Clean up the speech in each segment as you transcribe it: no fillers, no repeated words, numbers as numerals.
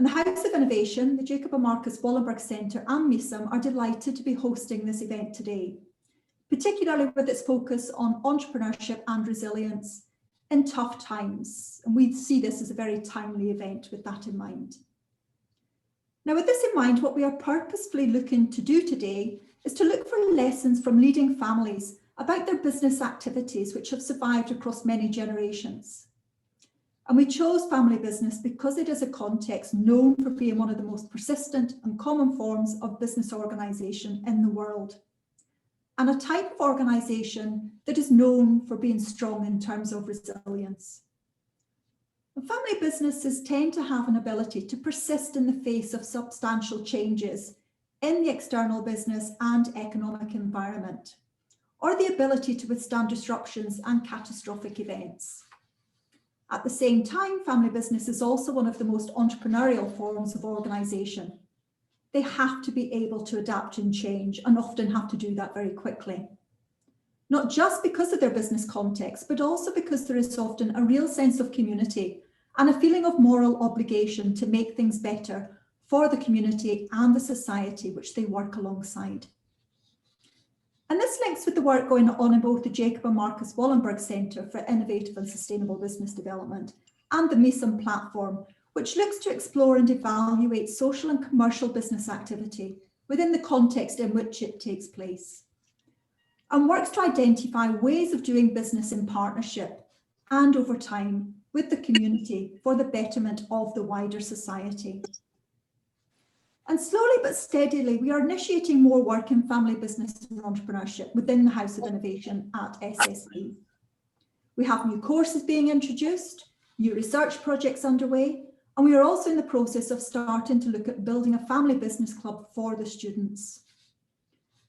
And the House of Innovation, the Jacob and Marcus Wallenberg Centre and MESAM are delighted to be hosting this event today, particularly with its focus on entrepreneurship and resilience in tough times. And we see this as a very timely event with that in mind. Now, with this in mind, what we are purposefully looking to do today is to look for lessons from leading families about their business activities which have survived across many generations. And we chose family business because it is a context known for being one of the most persistent and common forms of business organisation in the world, and a type of organisation that is known for being strong in terms of resilience. And family businesses tend to have an ability to persist in the face of substantial changes in the external business and economic environment, or the ability to withstand disruptions and catastrophic events. At the same time, family business is also one of the most entrepreneurial forms of organisation. They have to be able to adapt and change, and often have to do that very quickly. Not just because of their business context, but also because there is often a real sense of community and a feeling of moral obligation to make things better for the community and the society which they work alongside. And this links with the work going on in both the Jacob and Marcus Wallenberg Centre for Innovative and Sustainable Business Development and the MESAM platform, which looks to explore and evaluate social and commercial business activity within the context in which it takes place, and works to identify ways of doing business in partnership and over time with the community for the betterment of the wider society. And slowly but steadily, we are initiating more work in family business and entrepreneurship within the House of Innovation at SSE. We have new courses being introduced, new research projects underway, and we are also in the process of starting to look at building a family business club for the students.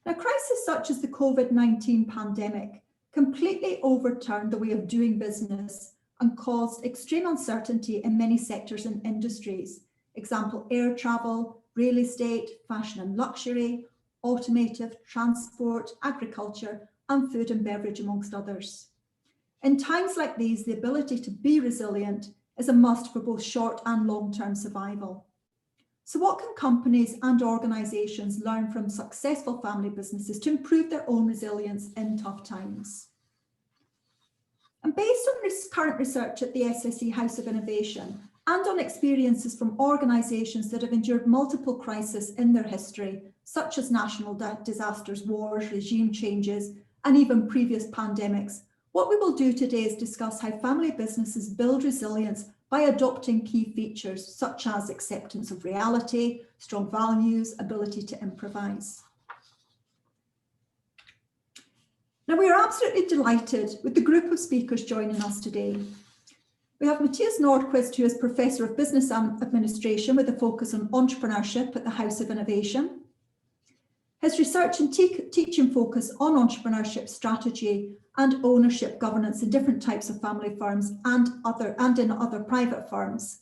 Now, crises such as the COVID-19 pandemic completely overturned the way of doing business and caused extreme uncertainty in many sectors and industries. Example, air travel, real estate, fashion and luxury, automotive, transport, agriculture, and food and beverage, amongst others. In times like these, the ability to be resilient is a must for both short and long-term survival. So what can companies and organisations learn from successful family businesses to improve their own resilience in tough times? And based on this current research at the SSE House of Innovation, and on experiences from organisations that have endured multiple crises in their history, such as national disasters, wars, regime changes, and even previous pandemics, what we will do today is discuss how family businesses build resilience by adopting key features such as acceptance of reality, strong values, ability to improvise. Now, we are absolutely delighted with the group of speakers joining us today. We have Matthias Nordquist, who is Professor of Business Administration with a focus on entrepreneurship at the House of Innovation. His research and teaching focus on entrepreneurship strategy and ownership governance in different types of family firms and in other private firms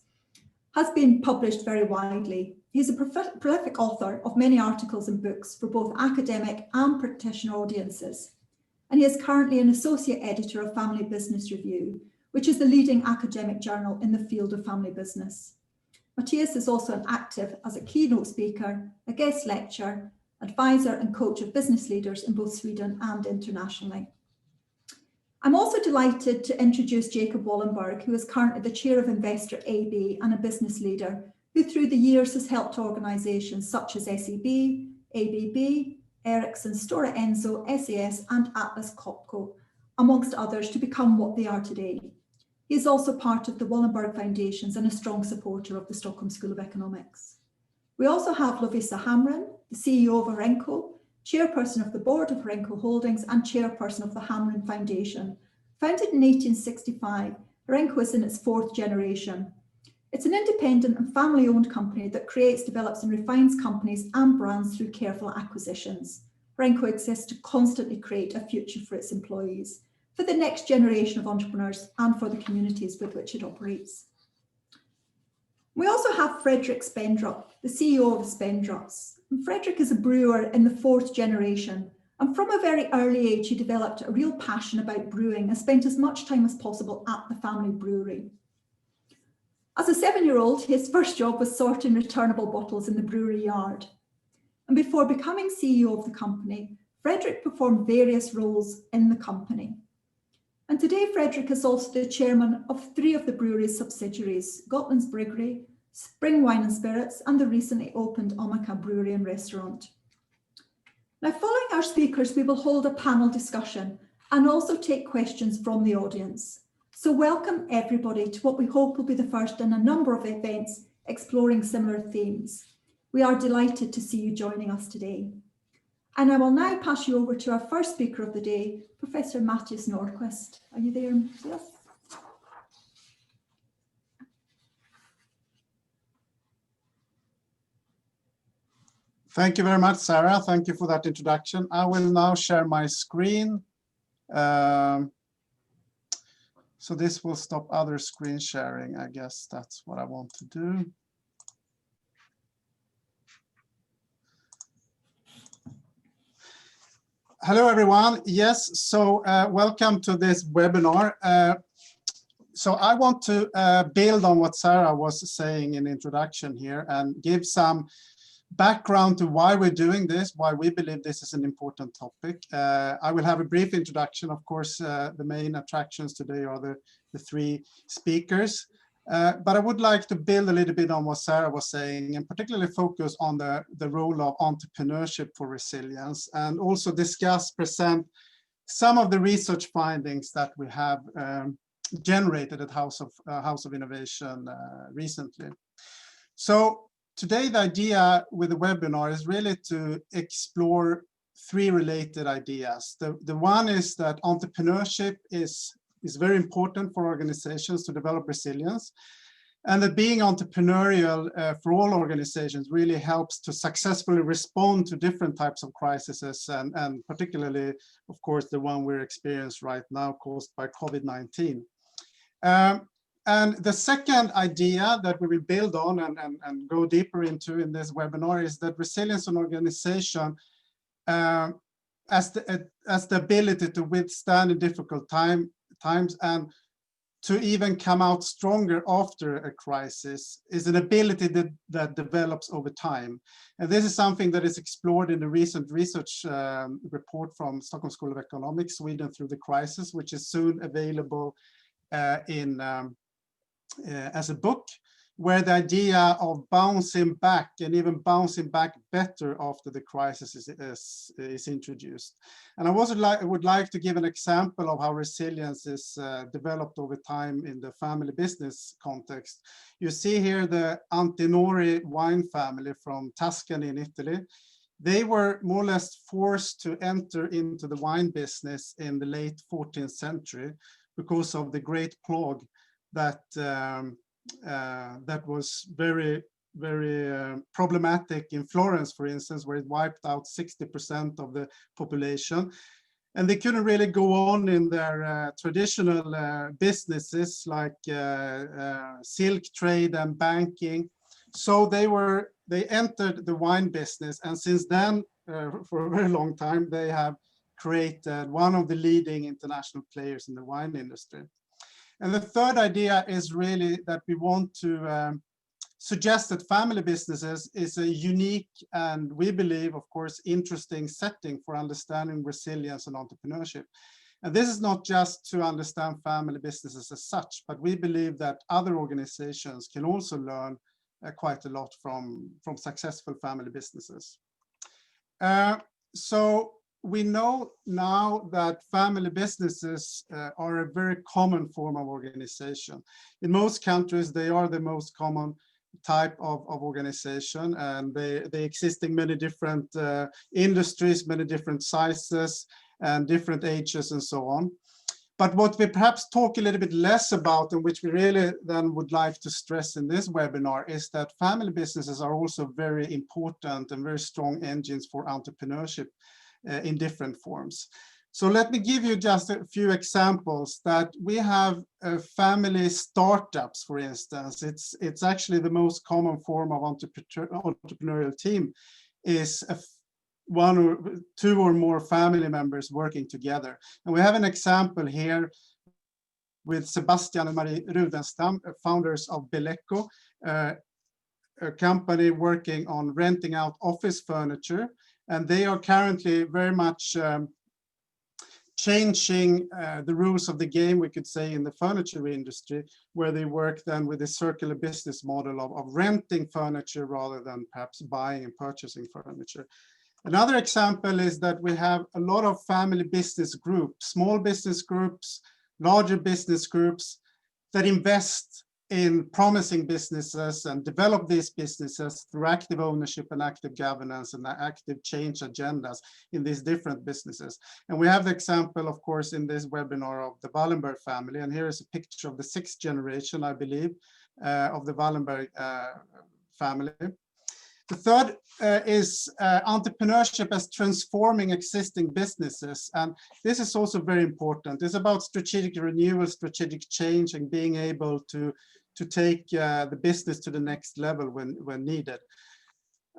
has been published very widely. He's a prolific author of many articles and books for both academic and practitioner audiences. And he is currently an associate editor of Family Business Review, which is the leading academic journal in the field of family business. Matthias is also active as a keynote speaker, a guest lecturer, advisor and coach of business leaders in both Sweden and internationally. I'm also delighted to introduce Jacob Bolenberg, who is currently the chair of Investor AB and a business leader, who through the years has helped organisations such as SEB, ABB, Ericsson, Stora Enso, SAS and Atlas Copco, amongst others, to become what they are today. He is also part of the Wallenberg Foundations and a strong supporter of the Stockholm School of Economics. We also have Lovisa Hamren, the CEO of Arenco, chairperson of the board of Arenco Holdings and chairperson of the Hamren Foundation. Founded in 1865, Arenco is in its fourth generation. It's an independent and family-owned company that creates, develops and refines companies and brands through careful acquisitions. Arenco exists to constantly create a future for its employees, for the next generation of entrepreneurs and for the communities with which it operates. We also have Frederick Spendrop, the CEO of Spendrops. And Frederick is a brewer in the fourth generation, and from a very early age he developed a real passion about brewing and spent as much time as possible at the family brewery. As a 7-year-old, his first job was sorting returnable bottles in the brewery yard. And before becoming CEO of the company, Frederick performed various roles in the company. And today, Frederick is also the chairman of 3 of the brewery's subsidiaries, Gotland's Brewery, Spring Wine and Spirits, and the recently opened Omaka Brewery and Restaurant. Now, following our speakers, we will hold a panel discussion and also take questions from the audience. So welcome everybody to what we hope will be the first in a number of events exploring similar themes. We are delighted to see you joining us today. And I will now pass you over to our first speaker of the day, Professor Matthias Nordquist. Are you there, Matthias? Thank you very much, Sarah. Thank you for that introduction. I will now share my screen. So this will stop other screen sharing. I guess that's what I want to do. Hello, everyone. Yes, so welcome to this webinar. So I want to build on what Sarah was saying in the introduction here and give some background to why we're doing this, why we believe this is an important topic. I will have a brief introduction. Of course, the main attractions today are the 3 speakers. But I would like to build a little bit on what Sarah was saying and particularly focus on the role of entrepreneurship for resilience and also present some of the research findings that we have generated at House of Innovation recently. So today, the idea with the webinar is really to explore 3 related ideas. The one is that entrepreneurship is very important for organizations to develop resilience, and that being entrepreneurial for all organizations really helps to successfully respond to different types of crises, and particularly, of course, the one we're experiencing right now caused by COVID-19. And the second idea that we will build on and go deeper into in this webinar is that resilience in organization as the ability to withstand in difficult times and to even come out stronger after a crisis is an ability that develops over time. And this is something that is explored in the recent research report from Stockholm School of Economics, Sweden Through the Crisis, which is soon available as a book, where the idea of bouncing back and even bouncing back better after the crisis is introduced. And I also would like to give an example of how resilience is developed over time in the family business context. You see here the Antinori wine family from Tuscany in Italy. They were more or less forced to enter into the wine business in the late 14th century because of the Great Plague that was very problematic in Florence, for instance, where it wiped out 60% of the population. And they couldn't really go on in their traditional businesses like silk trade and banking. So they entered the wine business, and since then, for a very long time, they have created one of the leading international players in the wine industry. And the third idea is really that we want to suggest that family businesses is a unique and, we believe, of course, interesting setting for understanding resilience and entrepreneurship. And this is not just to understand family businesses as such, but we believe that other organizations can also learn quite a lot from successful family businesses. So we know now that family businesses are a very common form of organization. In most countries, they are the most common type of organization, and they exist in many different industries, many different sizes and different ages and so on. But what we perhaps talk a little bit less about, and which we really then would like to stress in this webinar, is that family businesses are also very important and very strong engines for entrepreneurship in different forms. So let me give you just a few examples that we have family startups, for instance. It's actually the most common form of entrepreneurial team is one or two or more family members working together. And we have an example here with Sebastian and Marie Rudenstam, founders of Beleco, a company working on renting out office furniture. And they are currently very much changing the rules of the game, we could say, in the furniture industry, where they work then with a circular business model of renting furniture rather than perhaps buying and purchasing furniture. Another example is that we have a lot of family business groups, small business groups, larger business groups that invest in promising businesses and develop these businesses through active ownership and active governance and active change agendas in these different businesses. And we have the example, of course, in this webinar of the Wallenberg family. And here is a picture of the 6th generation, I believe, of the Wallenberg family. The third is entrepreneurship as transforming existing businesses. And this is also very important. It's about strategic renewal, strategic change, and being able to take the business to the next level when needed.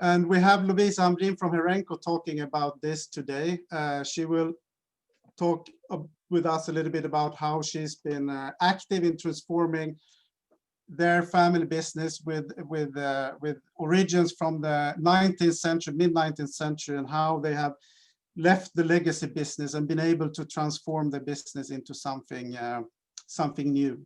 And we have Lovisa Hamrin from Herenco talking about this today. She will talk with us a little bit about how she's been active in transforming their family business with origins from the 19th century, mid-19th century, and how they have left the legacy business and been able to transform the business into something new.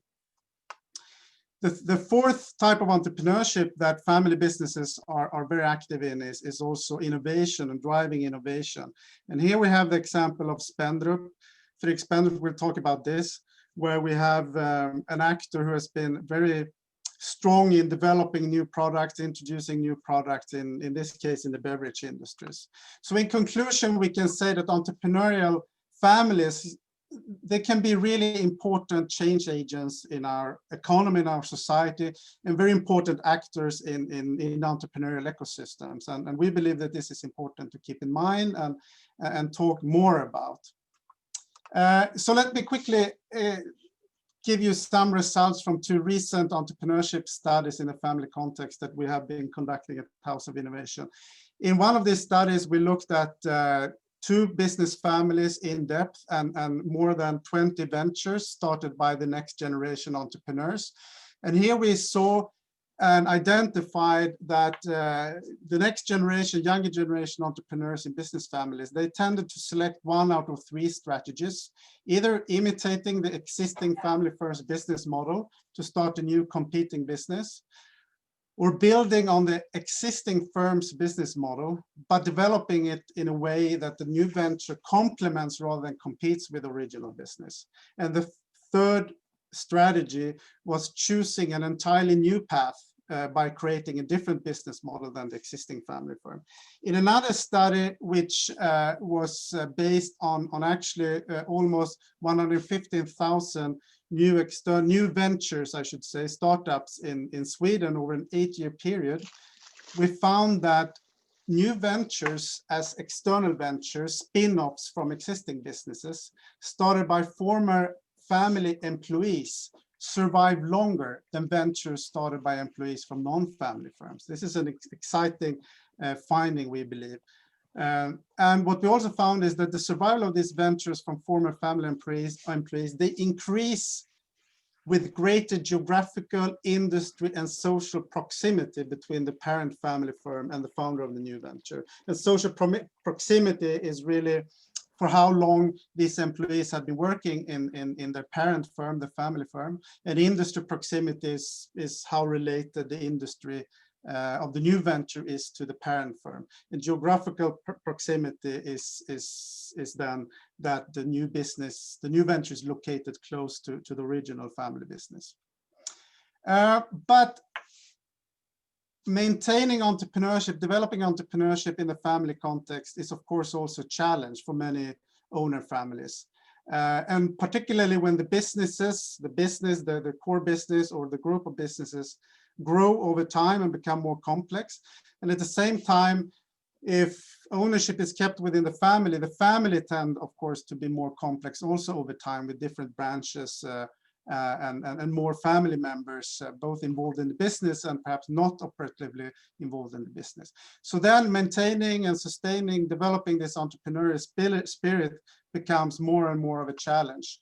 The fourth type of entrepreneurship that family businesses are very active in is also innovation and driving innovation. And here we have the example of Spendrop. Frederick Spendrop will talk about this, where we have an actor who has been very strong in developing new products, introducing new products, in this case, in the beverage industries. So in conclusion, we can say that entrepreneurial families, they can be really important change agents in our economy, in our society, and very important actors in entrepreneurial ecosystems. And we believe that this is important to keep in mind and talk more about. So let me quickly give you some results from 2 recent entrepreneurship studies in a family context that we have been conducting at House of Innovation. In one of these studies, we looked at 2 business families in depth and more than 20 ventures started by the next generation entrepreneurs. And here we saw and identified that the next generation, younger generation entrepreneurs in business families, they tended to select 1 out of 3 strategies, either imitating the existing family first business model to start a new competing business, or building on the existing firm's business model, but developing it in a way that the new venture complements rather than competes with original business. And the third strategy was choosing an entirely new path by creating a different business model than the existing family firm. In another study, which was based on actually almost 115,000 new ventures, I should say, startups in Sweden over an 8-year period, we found that new ventures as external ventures, spin-offs from existing businesses, started by former family employees, survive longer than ventures started by employees from non-family firms. This is an exciting finding, we believe. And what we also found is that the survival of these ventures from former family employees, they increase with greater geographical, industry, and social proximity between the parent family firm and the founder of the new venture. And social proximity is really for how long these employees have been working in their parent firm, the family firm. And industry proximity is how related the industry of the new venture is to the parent firm. And geographical proximity is then that the new venture is located close to the original family business. But maintaining entrepreneurship, developing entrepreneurship in the family context is of course also a challenge for many owner families. And particularly when the core business or the group of businesses grow over time and become more complex. And at the same time, if ownership is kept within the family tend, of course, to be more complex also over time with different branches and more family members, both involved in the business and perhaps not operatively involved in the business. So then maintaining and sustaining, developing this entrepreneurial spirit becomes more and more of a challenge.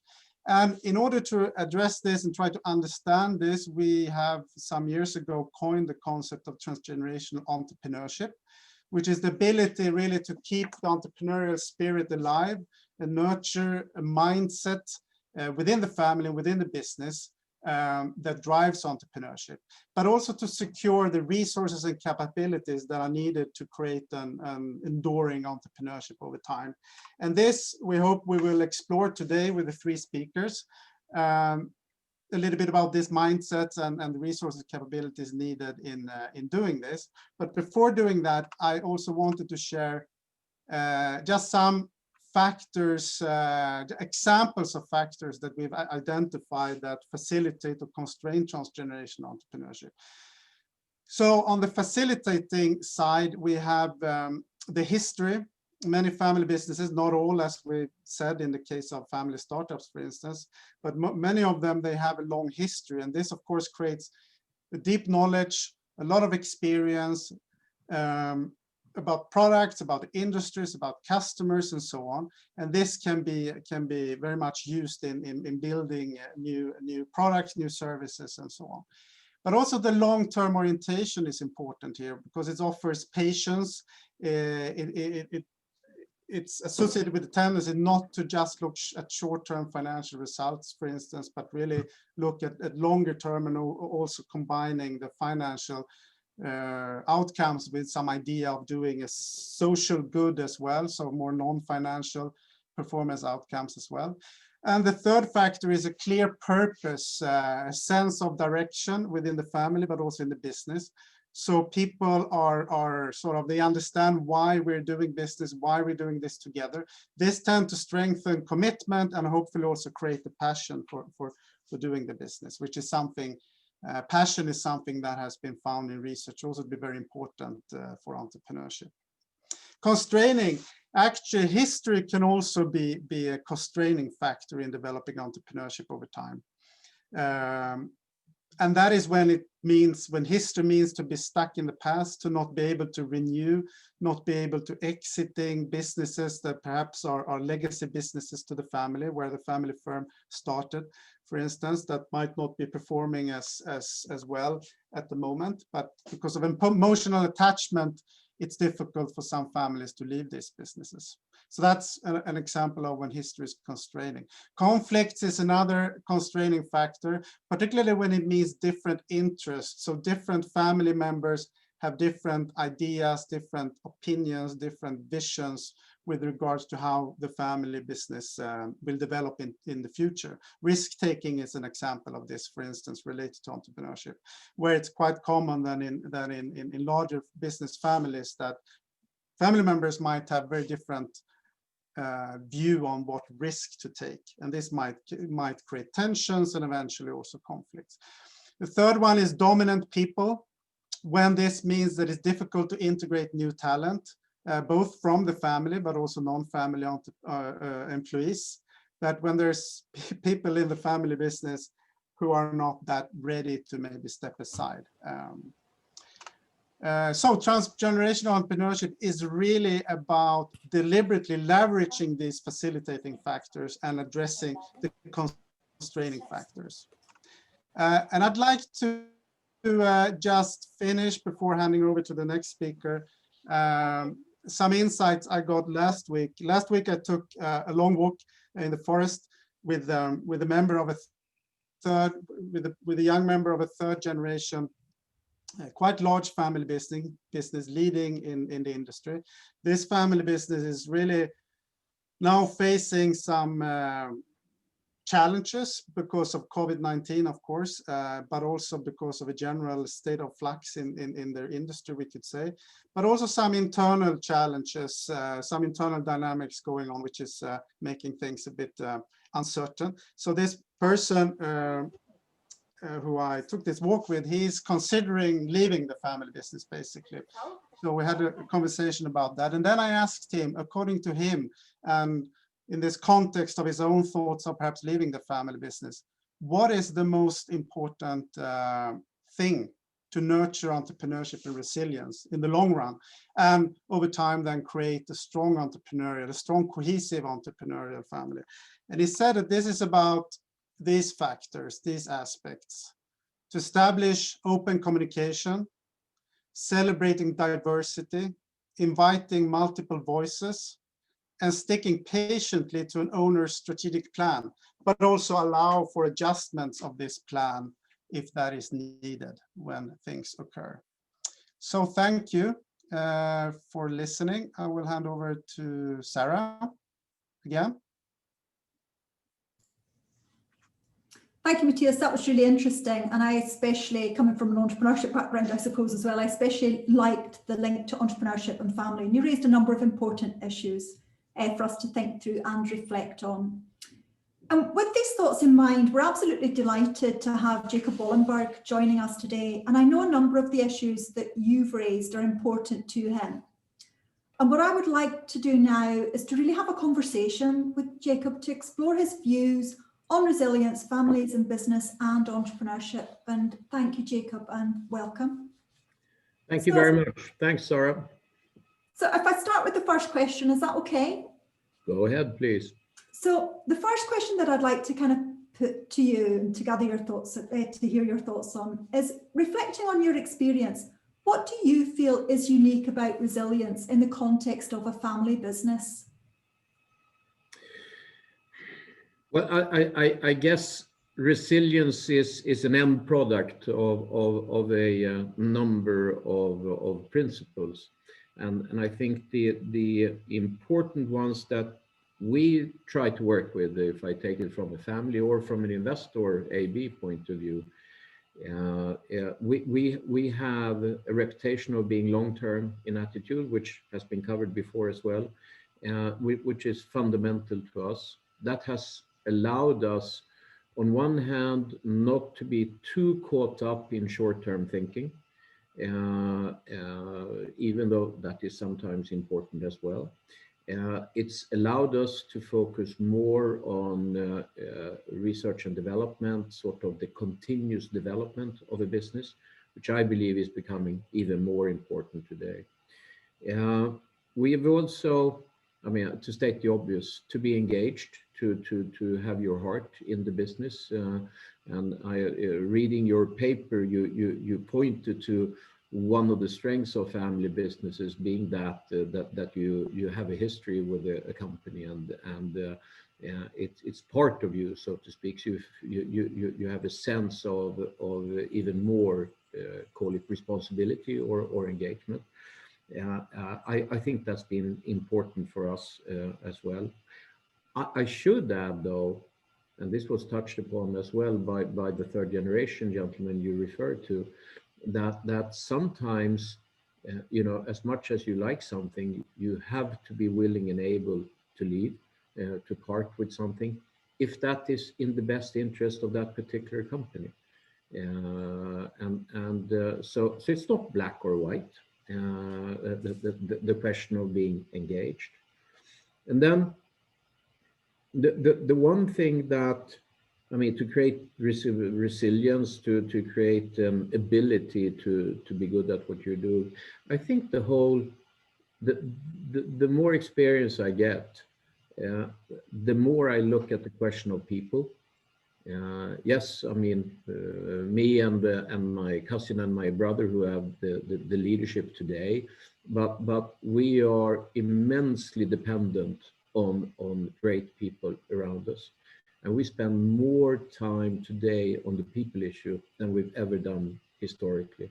And in order to address this and try to understand this, we have some years ago coined the concept of transgenerational entrepreneurship, which is the ability really to keep the entrepreneurial spirit alive and nurture a mindset within the family, within the business, that drives entrepreneurship, but also to secure the resources and capabilities that are needed to create an enduring entrepreneurship over time. And this, we hope we will explore today with the three speakers, a little bit about this mindset and the resources capabilities needed in doing this. But before doing that, I also wanted to share just some factors, examples of factors that we've identified that facilitate or constrain transgenerational entrepreneurship. So on the facilitating side, we have the history. Many family businesses, not all, as we said in the case of family startups, for instance, but many of them, they have a long history. And this, of course, creates a deep knowledge, a lot of experience, about products, about industries, about customers, and so on. And this can be very much used in building new products, new services, and so on. But also the long-term orientation is important here because it offers patience. It's associated with the tendency not to just look at short-term financial results, for instance, but really look at longer term and also combining the financial outcomes with some idea of doing a social good as well, so more non-financial performance outcomes as well. And the third factor is a clear purpose, a sense of direction within the family, but also in the business. So people are sort of, they understand why we're doing business, why we're doing this together. This tends to strengthen commitment and hopefully also create the passion for doing the business, which is something. Passion is something that has been found in research also to be very important for entrepreneurship. Constraining, actually history can also be a constraining factor in developing entrepreneurship over time. And that is when history means to be stuck in the past, to not be able to renew, not be able to exiting businesses that perhaps are legacy businesses to the family, where the family firm started, for instance, that might not be performing as well at the moment. But because of emotional attachment, it's difficult for some families to leave these businesses. So that's an example of when history is constraining. Conflicts is another constraining factor, particularly when it means different interests. So different family members have different ideas, different opinions, different visions with regards to how the family business will develop in the future. Risk-taking is an example of this, for instance, related to entrepreneurship, where it's quite common than in larger business families that family members might have very different view on what risk to take. And this might create tensions and eventually also conflicts. The third one is dominant people, when this means that it's difficult to integrate new talent, both from the family, but also non-family employees, that when there's people in the family business who are not that ready to maybe step aside. So transgenerational entrepreneurship is really about deliberately leveraging these facilitating factors and addressing the constraining factors. And I'd like to just finish before handing over to the next speaker. Some insights I got last week. Last week I took a long walk in the forest with a member of with a young member of a third generation, quite large family business leading in the industry. This family business is really now facing some challenges because of COVID-19, of course, but also because of a general state of flux in their industry, we could say, but also some internal challenges, some internal dynamics going on, which is making things a bit uncertain. So this person who I took this walk with, he's considering leaving the family business, basically. So we had a conversation about that. And then I asked him, according to him, and in this context of his own thoughts of perhaps leaving the family business, what is the most important thing to nurture entrepreneurship and resilience in the long run, and over time then create a strong entrepreneurial, a strong cohesive entrepreneurial family. And he said that this is about these factors, these aspects: to establish open communication, celebrating diversity, inviting multiple voices, and sticking patiently to an owner's strategic plan, but also allow for adjustments of this plan if that is needed when things occur. So thank you for listening. I will hand over to Sarah again. Thank you, Matthias. That was really interesting. And I especially, coming from an entrepreneurship background, I suppose as well, I especially liked the link to entrepreneurship and family. And you raised a number of important issues for us to think through and reflect on. And with these thoughts in mind, we're absolutely delighted to have Jacob Bolenberg joining us today. And I know a number of the issues that you've raised are important to him. And what I would like to do now is to really have a conversation with Jacob to explore his views on resilience, families and business, and entrepreneurship. And thank you, Jacob, and welcome. Thank you very much. Thanks, Sarah. So if I start with the first question, is that okay? Go ahead, please. So the first question that I'd like to kind of put to you and to gather your thoughts, to hear your thoughts on, is reflecting on your experience. What do you feel is unique about resilience in the context of a family business? Well, I guess resilience is an end product of a number of principles, and I think the important ones that we try to work with, if I take it from a family or from an investor AB point of view, we have a reputation of being long-term in attitude, which has been covered before as well, which is fundamental to us. That has allowed us, on one hand, not to be too caught up in short-term thinking, even though that is sometimes important as well. It's allowed us to focus more on research and development, sort of the continuous development of a business, which I believe is becoming even more important today. We have also, I mean, to state the obvious, to be engaged, to have your heart in the business. And reading your paper, you pointed to one of the strengths of family businesses being that you have a history with a company, and it's part of you, so to speak. So you have a sense of even more, call it responsibility or engagement. I think that's been important for us as well. I should add, though, and this was touched upon as well by the third generation gentleman you referred to, that sometimes, as much as you like something, you have to be willing and able to leave, to part with something, if that is in the best interest of that particular company. So it's not black or white, the question of being engaged. And then the one thing that, I mean, to create resilience, to create ability to be good at what you're doing, I think the more experience I get, the more I look at the question of people. Yes, I mean, me and my cousin and my brother who have the leadership today, but we are immensely dependent on great people around us. And we spend more time today on the people issue than we've ever done historically.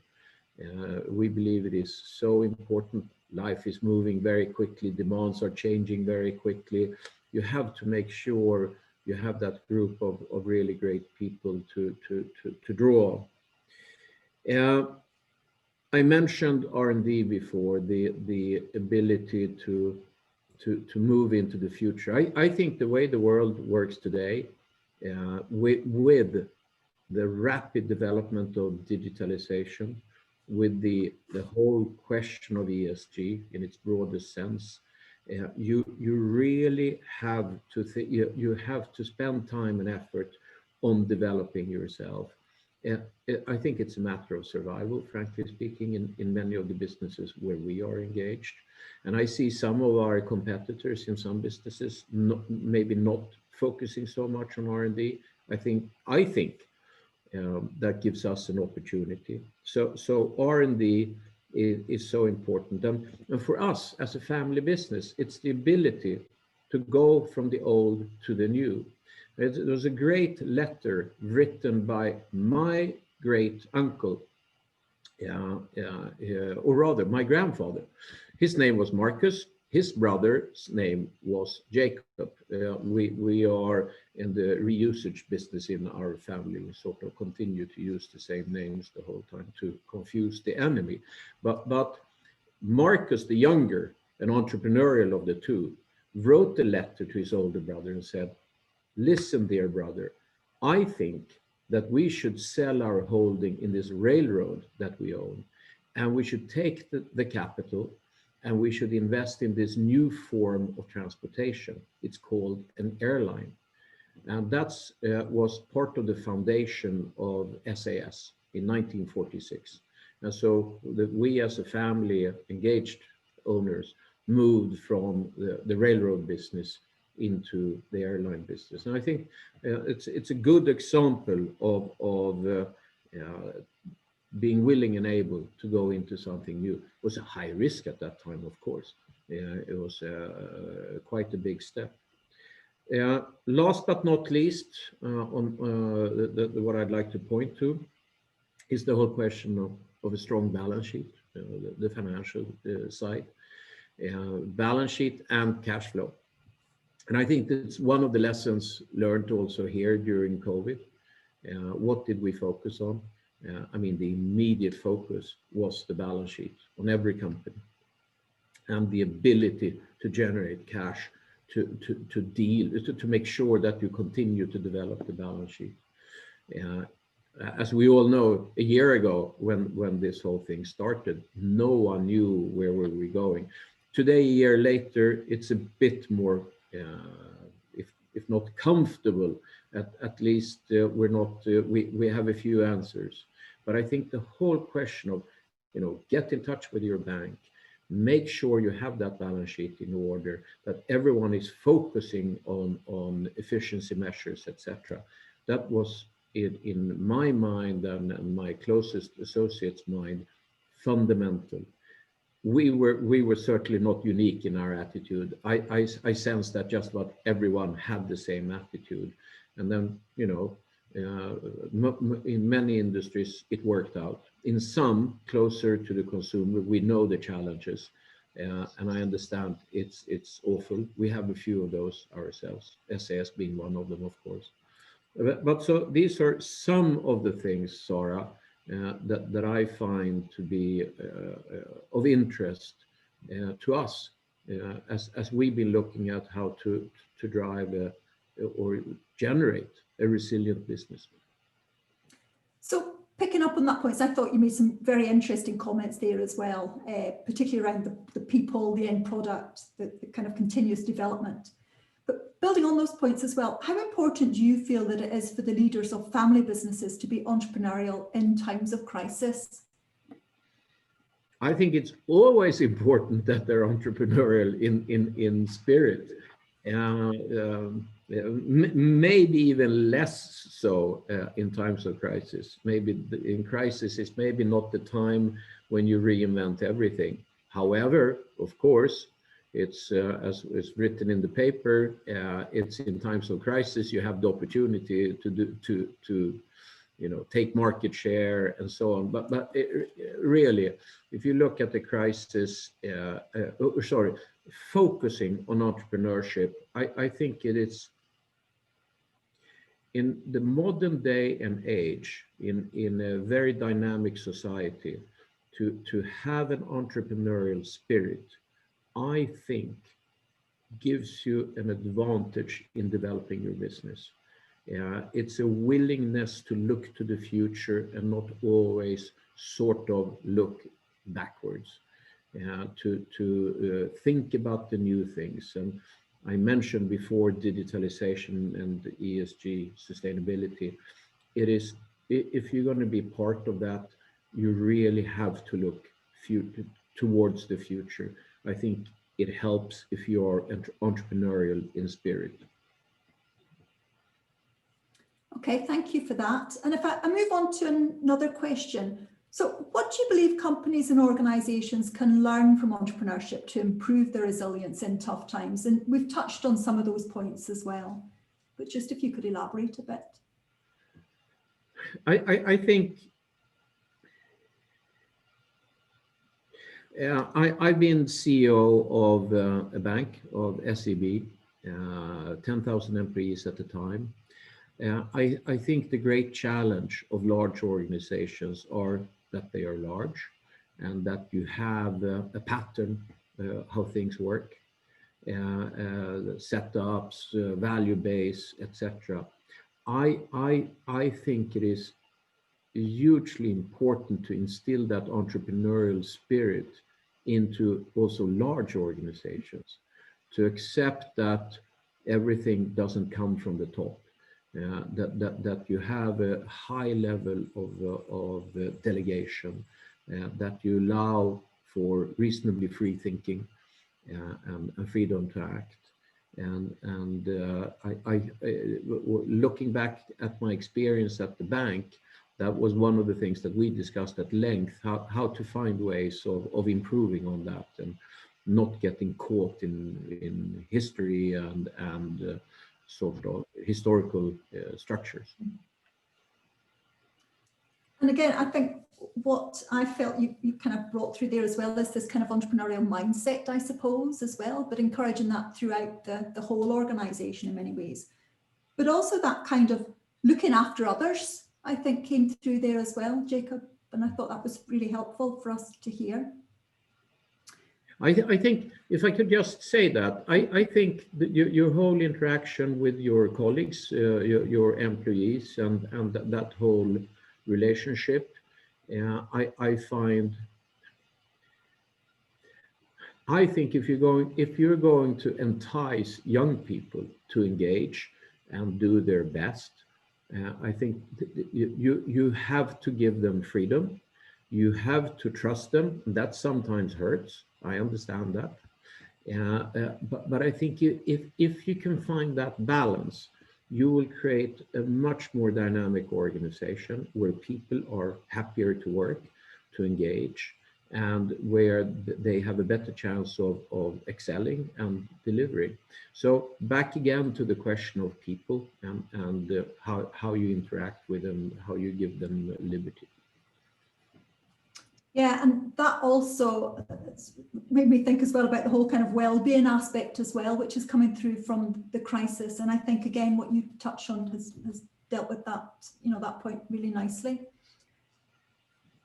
We believe it is so important. Life is moving very quickly. Demands are changing very quickly. You have to make sure you have that group of really great people to draw on. I mentioned R&D before, the ability to move into the future. I think the way the world works today, with the rapid development of digitalization, with the whole question of ESG in its broadest sense, you really have to you have to spend time and effort on developing yourself. I think it's a matter of survival, frankly speaking, in many of the businesses where we are engaged. And I see some of our competitors in some businesses maybe not focusing so much on R&D. I think that gives us an opportunity. So R&D is so important. And for us as a family business, it's the ability to go from the old to the new. There was a great letter written by my great uncle, or rather my grandfather. His name was Marcus. His brother's name was Jacob. We are in the reusage business in our family. We sort of continue to use the same names the whole time to confuse the enemy. But Marcus, the younger, an entrepreneurial of the two, wrote a letter to his older brother and said, "Listen, dear brother, I think that we should sell our holding in this railroad that we own, and we should take the capital and we should invest in this new form of transportation. It's called an airline." And that was part of the foundation of SAS in 1946. And so we as a family engaged owners moved from the railroad business into the airline business. And I think it's a good example of being willing and able to go into something new. It was a high risk at that time, of course. It was quite a big step. Last but not least, on what I'd like to point to is the whole question of a strong balance sheet, the financial side, balance sheet and cash flow. And I think that's one of the lessons learned also here during COVID. What did we focus on? I mean, the immediate focus was the balance sheet on every company and the ability to generate cash to make sure that you continue to develop the balance sheet. As we all know, a year ago when this whole thing started, no one knew where we were going. Today, a year later, it's a bit more, if not comfortable, at least we're not. We have a few answers. But I think the whole question of, get in touch with your bank, make sure you have that balance sheet in order, that everyone is focusing on efficiency measures, etc. That was in my mind and my closest associates' mind fundamental. We were certainly not unique in our attitude. I sense that just about everyone had the same attitude. And then, in many industries, it worked out. In some, closer to the consumer, we know the challenges. And I understand it's awful. We have a few of those ourselves, SAS being one of them, of course. But so these are some of the things, Sarah, that I find to be of interest to us as we've been looking at how to drive or generate a resilient business. So picking up on that point, I thought you made some very interesting comments there as well, particularly around the people, the end product, the kind of continuous development. But building on those points as well, how important do you feel that it is for the leaders of family businesses to be entrepreneurial in times of crisis? I think it's always important that they're entrepreneurial in spirit. Maybe even less so in times of crisis. Maybe in crisis is maybe not the time when you reinvent everything. However, of course, it's as it's written in the paper. It's in times of crisis you have the opportunity to take market share and so on. But really, if you look at the crisis, focusing on entrepreneurship, I think it is in the modern day and age, in a very dynamic society, to have an entrepreneurial spirit, I think gives you an advantage in developing your business. It's a willingness to look to the future and not always sort of look backwards, to think about the new things. And I mentioned before digitalization and ESG sustainability. It if you're going to be part of that, you really have to look towards the future. I think it helps if you are entrepreneurial in spirit. Okay, thank you for that. And if I move on to another question. So what do you believe companies and organizations can learn from entrepreneurship to improve their resilience in tough times? And we've touched on some of those points as well, but just if you could elaborate a bit. I think I've been CEO of a bank, of SEB, 10,000 employees at the time. I think the great challenge of large organizations are that they are large and that you have a pattern how things work, setups, value base, etc. I think it is hugely important to instill that entrepreneurial spirit into also large organizations, to accept that everything doesn't come from the top. That you have a high level of delegation, that you allow for reasonably free thinking and freedom to act. And looking back at my experience at the bank, that was one of the things that we discussed at length, how to find ways of improving on that and not getting caught in history and sort of historical structures. And again, I think what I felt you kind of brought through there as well is this kind of entrepreneurial mindset, I suppose, as well, but encouraging that throughout the whole organization in many ways. But also that kind of looking after others, I think, came through there as well, Jacob. And I thought that was really helpful for us to hear. I think, if I could just say that, I think that your whole interaction with your colleagues, your employees, and that whole relationship, I think if you're going to entice young people to engage and do their best, I think you have to give them freedom. You have to trust them. That sometimes hurts. I understand that. But I think if you can find that balance, you will create a much more dynamic organization where people are happier to work, to engage, and where they have a better chance of excelling and delivering. So back again to the question of people and how you interact with them, how you give them liberty. Yeah, and that also made me think as well about the whole kind of well-being aspect as well, which is coming through from the crisis. And I think, again, what you touch on has dealt with that, that point really nicely.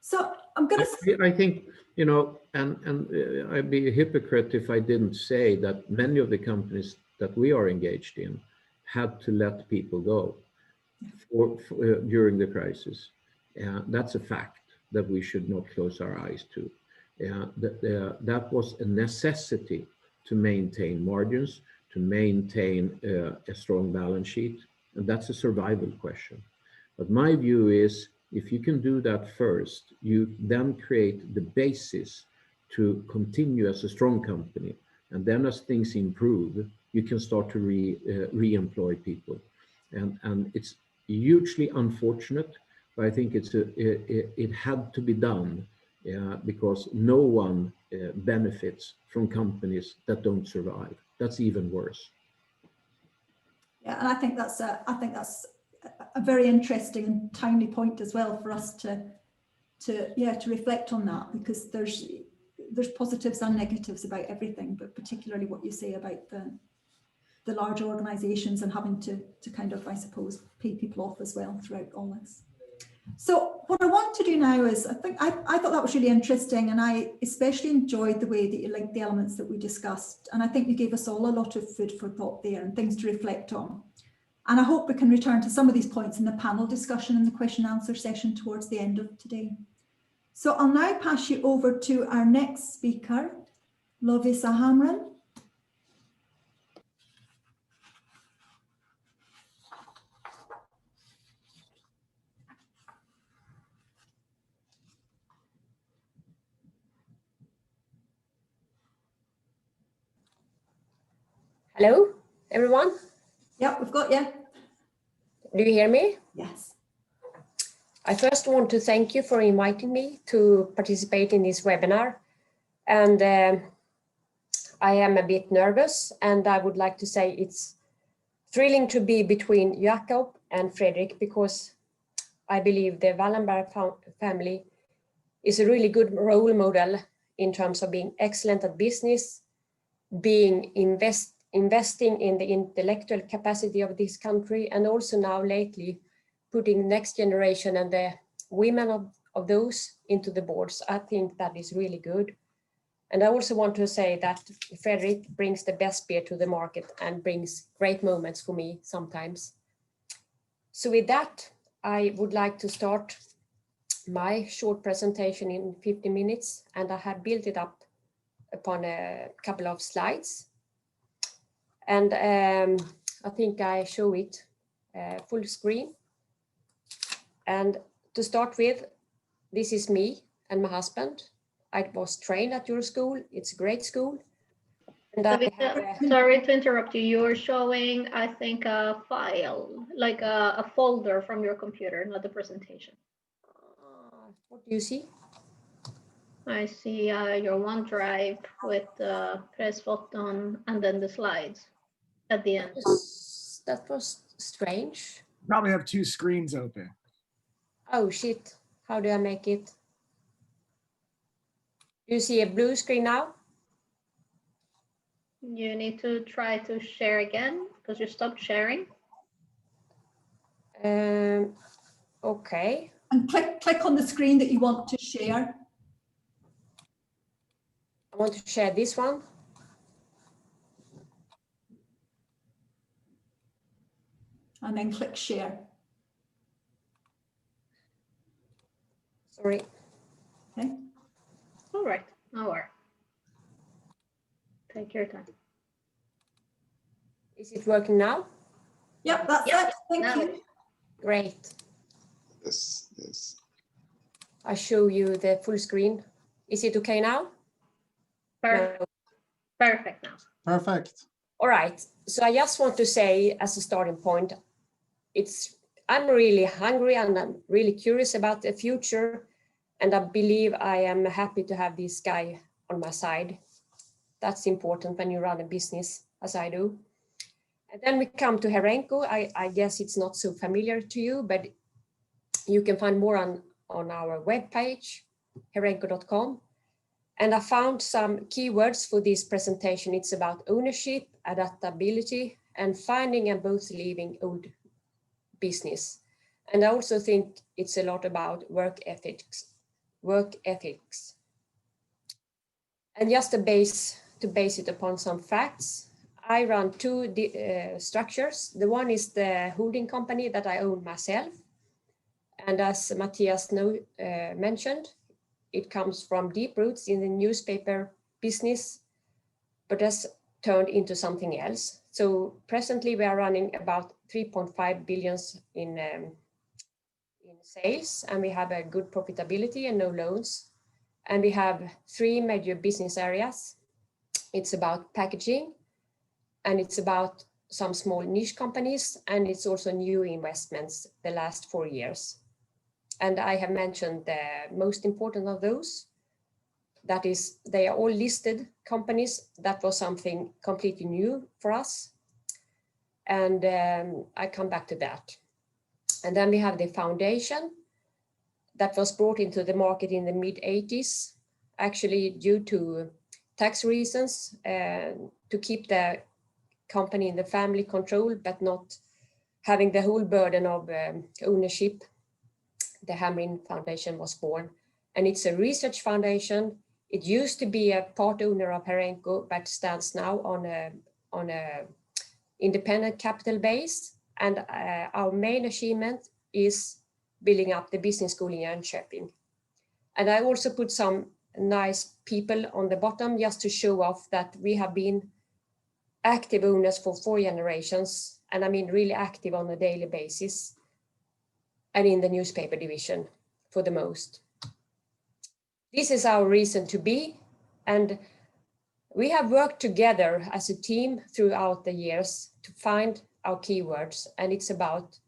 So I'm going to... I think, and I'd be a hypocrite if I didn't say that many of the companies that we are engaged in had to let people go during the crisis. That's a fact that we should not close our eyes to. That was a necessity to maintain margins, to maintain a strong balance sheet, and that's a survival question. But my view is, if you can do that first, you then create the basis to continue as a strong company. And then as things improve, you can start to re-employ people. And it's hugely unfortunate, but I think it had to be done because no one benefits from companies that don't survive. That's even worse. Yeah, and I think that's a very interesting and timely point as well for us to reflect on that, because there's positives and negatives about everything, but particularly what you say about the large organizations and having to kind of, I suppose, pay people off as well throughout all this. So what I want to do now is, I thought that was really interesting, and I especially enjoyed the way that you linked the elements that we discussed, and I think you gave us all a lot of food for thought there and things to reflect on. And I hope we can return to some of these points in the panel discussion and the question and answer session towards the end of today. So I'll now pass you over to our next speaker, Lovisa Hamran. Hello, everyone. Yeah, we've got you. Do you hear me? Yes. I first want to thank you for inviting me to participate in this webinar. And I am a bit nervous, and I would like to say it's thrilling to be between Jakob and Frederick, because I believe the Wallenberg family is a really good role model in terms of being excellent at business, being investing in the intellectual capacity of this country, and also now lately putting next generation and the women of those into the boards. I think that is really good. And I also want to say that Frederick brings the best beer to the market and brings great moments for me sometimes. So with that, I would like to start my short presentation in 50 minutes, and I have built it up upon a couple of slides. And I think I show it full screen. And to start with, this is me and my husband. I was trained at your school. It's a great school. And sorry to interrupt you. You're showing, I think, a file, like a folder from your computer, not the presentation. What do you see? I see your OneDrive with the press button and then the slides at the end. That was strange. Probably have two screens open. Oh shit, how do I make it? Do you see a blue screen now? You need to try to share again because you stopped sharing. Okay. And click on the screen that you want to share. I want to share this one. And then click share. Sorry. Okay. All right, now work. Take your time. Is it working now? Yep, that's it. Thank you. Great. Yes. I show you the full screen. Is it okay now? Perfect. No. Perfect now. Perfect. All right. So I just want to say, as a starting point, I'm really hungry and I'm really curious about the future. And I believe I am happy to have this guy on my side. That's important when you run a business, as I do. And then we come to Herenco. I guess it's not so familiar to you, but you can find more on our webpage, herenco.com. And I found some keywords for this presentation. It's about ownership, adaptability, and finding and both leaving old business. And I also think it's a lot about work ethics. And just to base it upon some facts, I run two structures. The one is the holding company that I own myself. And as Matthias mentioned, it comes from deep roots in the newspaper business, but has turned into something else. So presently we are running about 3.5 billion in sales, and we have a good profitability and no loans. And we have 3 major business areas. It's about packaging, and it's about some small niche companies, and it's also new investments the last 4 years. And I have mentioned the most important of those. That is, they are all listed companies. That was something completely new for us. And I come back to that. And then we have the foundation that was brought into the market in the mid-80s, actually due to tax reasons, to keep the company in the family control, but not having the whole burden of ownership. The Hamrin Foundation was born, and it's a research foundation. It used to be a part owner of Herenco, but stands now on a independent capital base. And our main achievement is building up the business school in Jönköping. And I also put some nice people on the bottom just to show off that we have been active owners for 4 generations, and I mean really active on a daily basis, and in the newspaper division for the most. This is our reason to be, and We have worked together as a team throughout the years to find our keywords, and it's about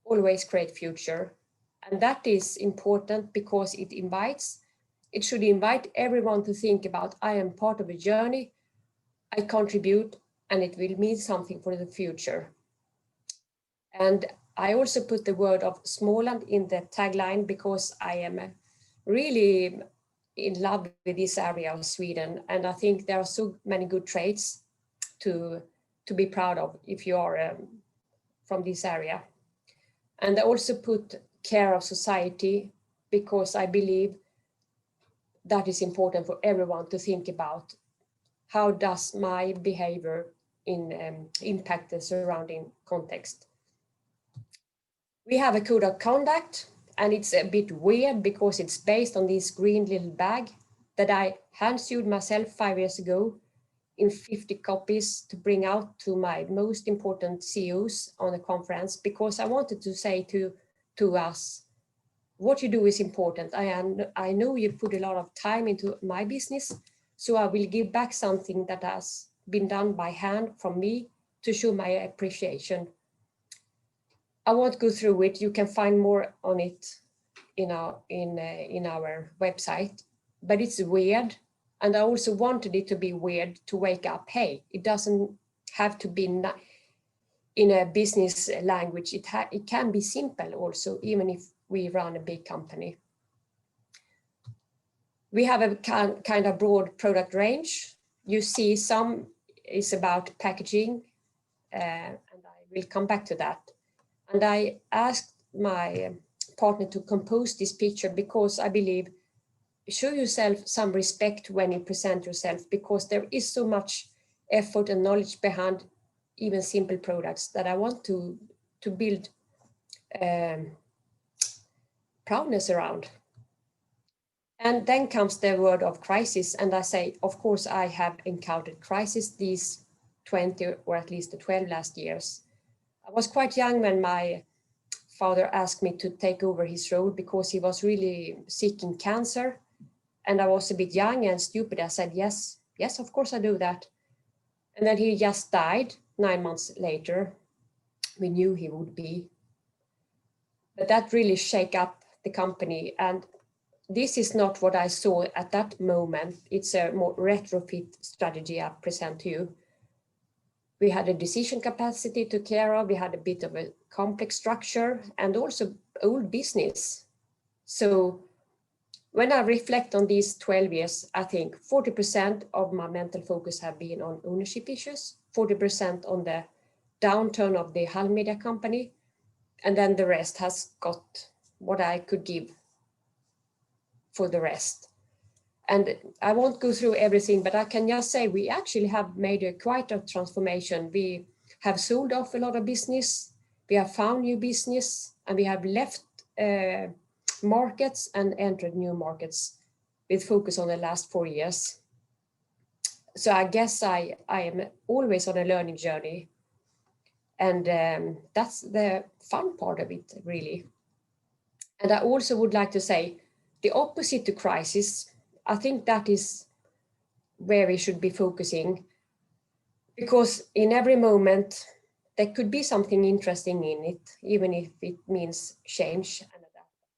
always create future. And that is important because it should invite everyone to think about, I am part of a journey, I contribute, and it will mean something for the future. And I also put the word of Småland in the tagline because I am really in love with this area of Sweden. And I think there are so many good traits to be proud of if you are from this area. And I also put care of society because I believe that is important for everyone to think about. How does my behavior impact the surrounding context? We have a code of conduct, and it's a bit weird because it's based on this green little bag that I hand-sewed myself 5 years ago in 50 copies to bring out to my most important CEOs on a conference, because I wanted to say to us, what you do is important. I know you put a lot of time into my business, so I will give back something that has been done by hand from me to show my appreciation. I won't go through it. You can find more on it in our website, but it's weird. And I also wanted it to be weird to wake up. Hey, it doesn't have to be in a business language. It can be simple also, even if we run a big company. We have a kind of broad product range. You see some is about packaging, and I will come back to that. And I asked my partner to compose this picture because I believe show yourself some respect when you present yourself, because there is so much effort and knowledge behind even simple products that I want to build proudness around. And then comes the word of crisis. And I say, of course, I have encountered crisis these 20 or at least the 12 last years. I was quite young when my father asked me to take over his role because he was really sick in cancer. And I was a bit young and stupid. I said, yes, of course I do that. And then he just died 9 months later. We knew he would be. But that really shake up the company. And this is not what I saw at that moment. It's a more retrofit strategy I present to you. We had a decision capacity to care of. We had a bit of a complex structure and also old business. So when I reflect on these 12 years, I think 40% of my mental focus have been on ownership issues, 40% on the downturn of the Hall Media company, and then the rest has got what I could give for the rest. And I won't go through everything, but I can just say we actually have made quite a transformation. We have sold off a lot of business, we have found new business, and we have left markets and entered new markets with focus on the last 4 years. So I guess I am always on a learning journey. And that's the fun part of it, really. And I also would like to say the opposite to crisis, I think that is where we should be focusing, because in every moment there could be something interesting in it, even if it means change and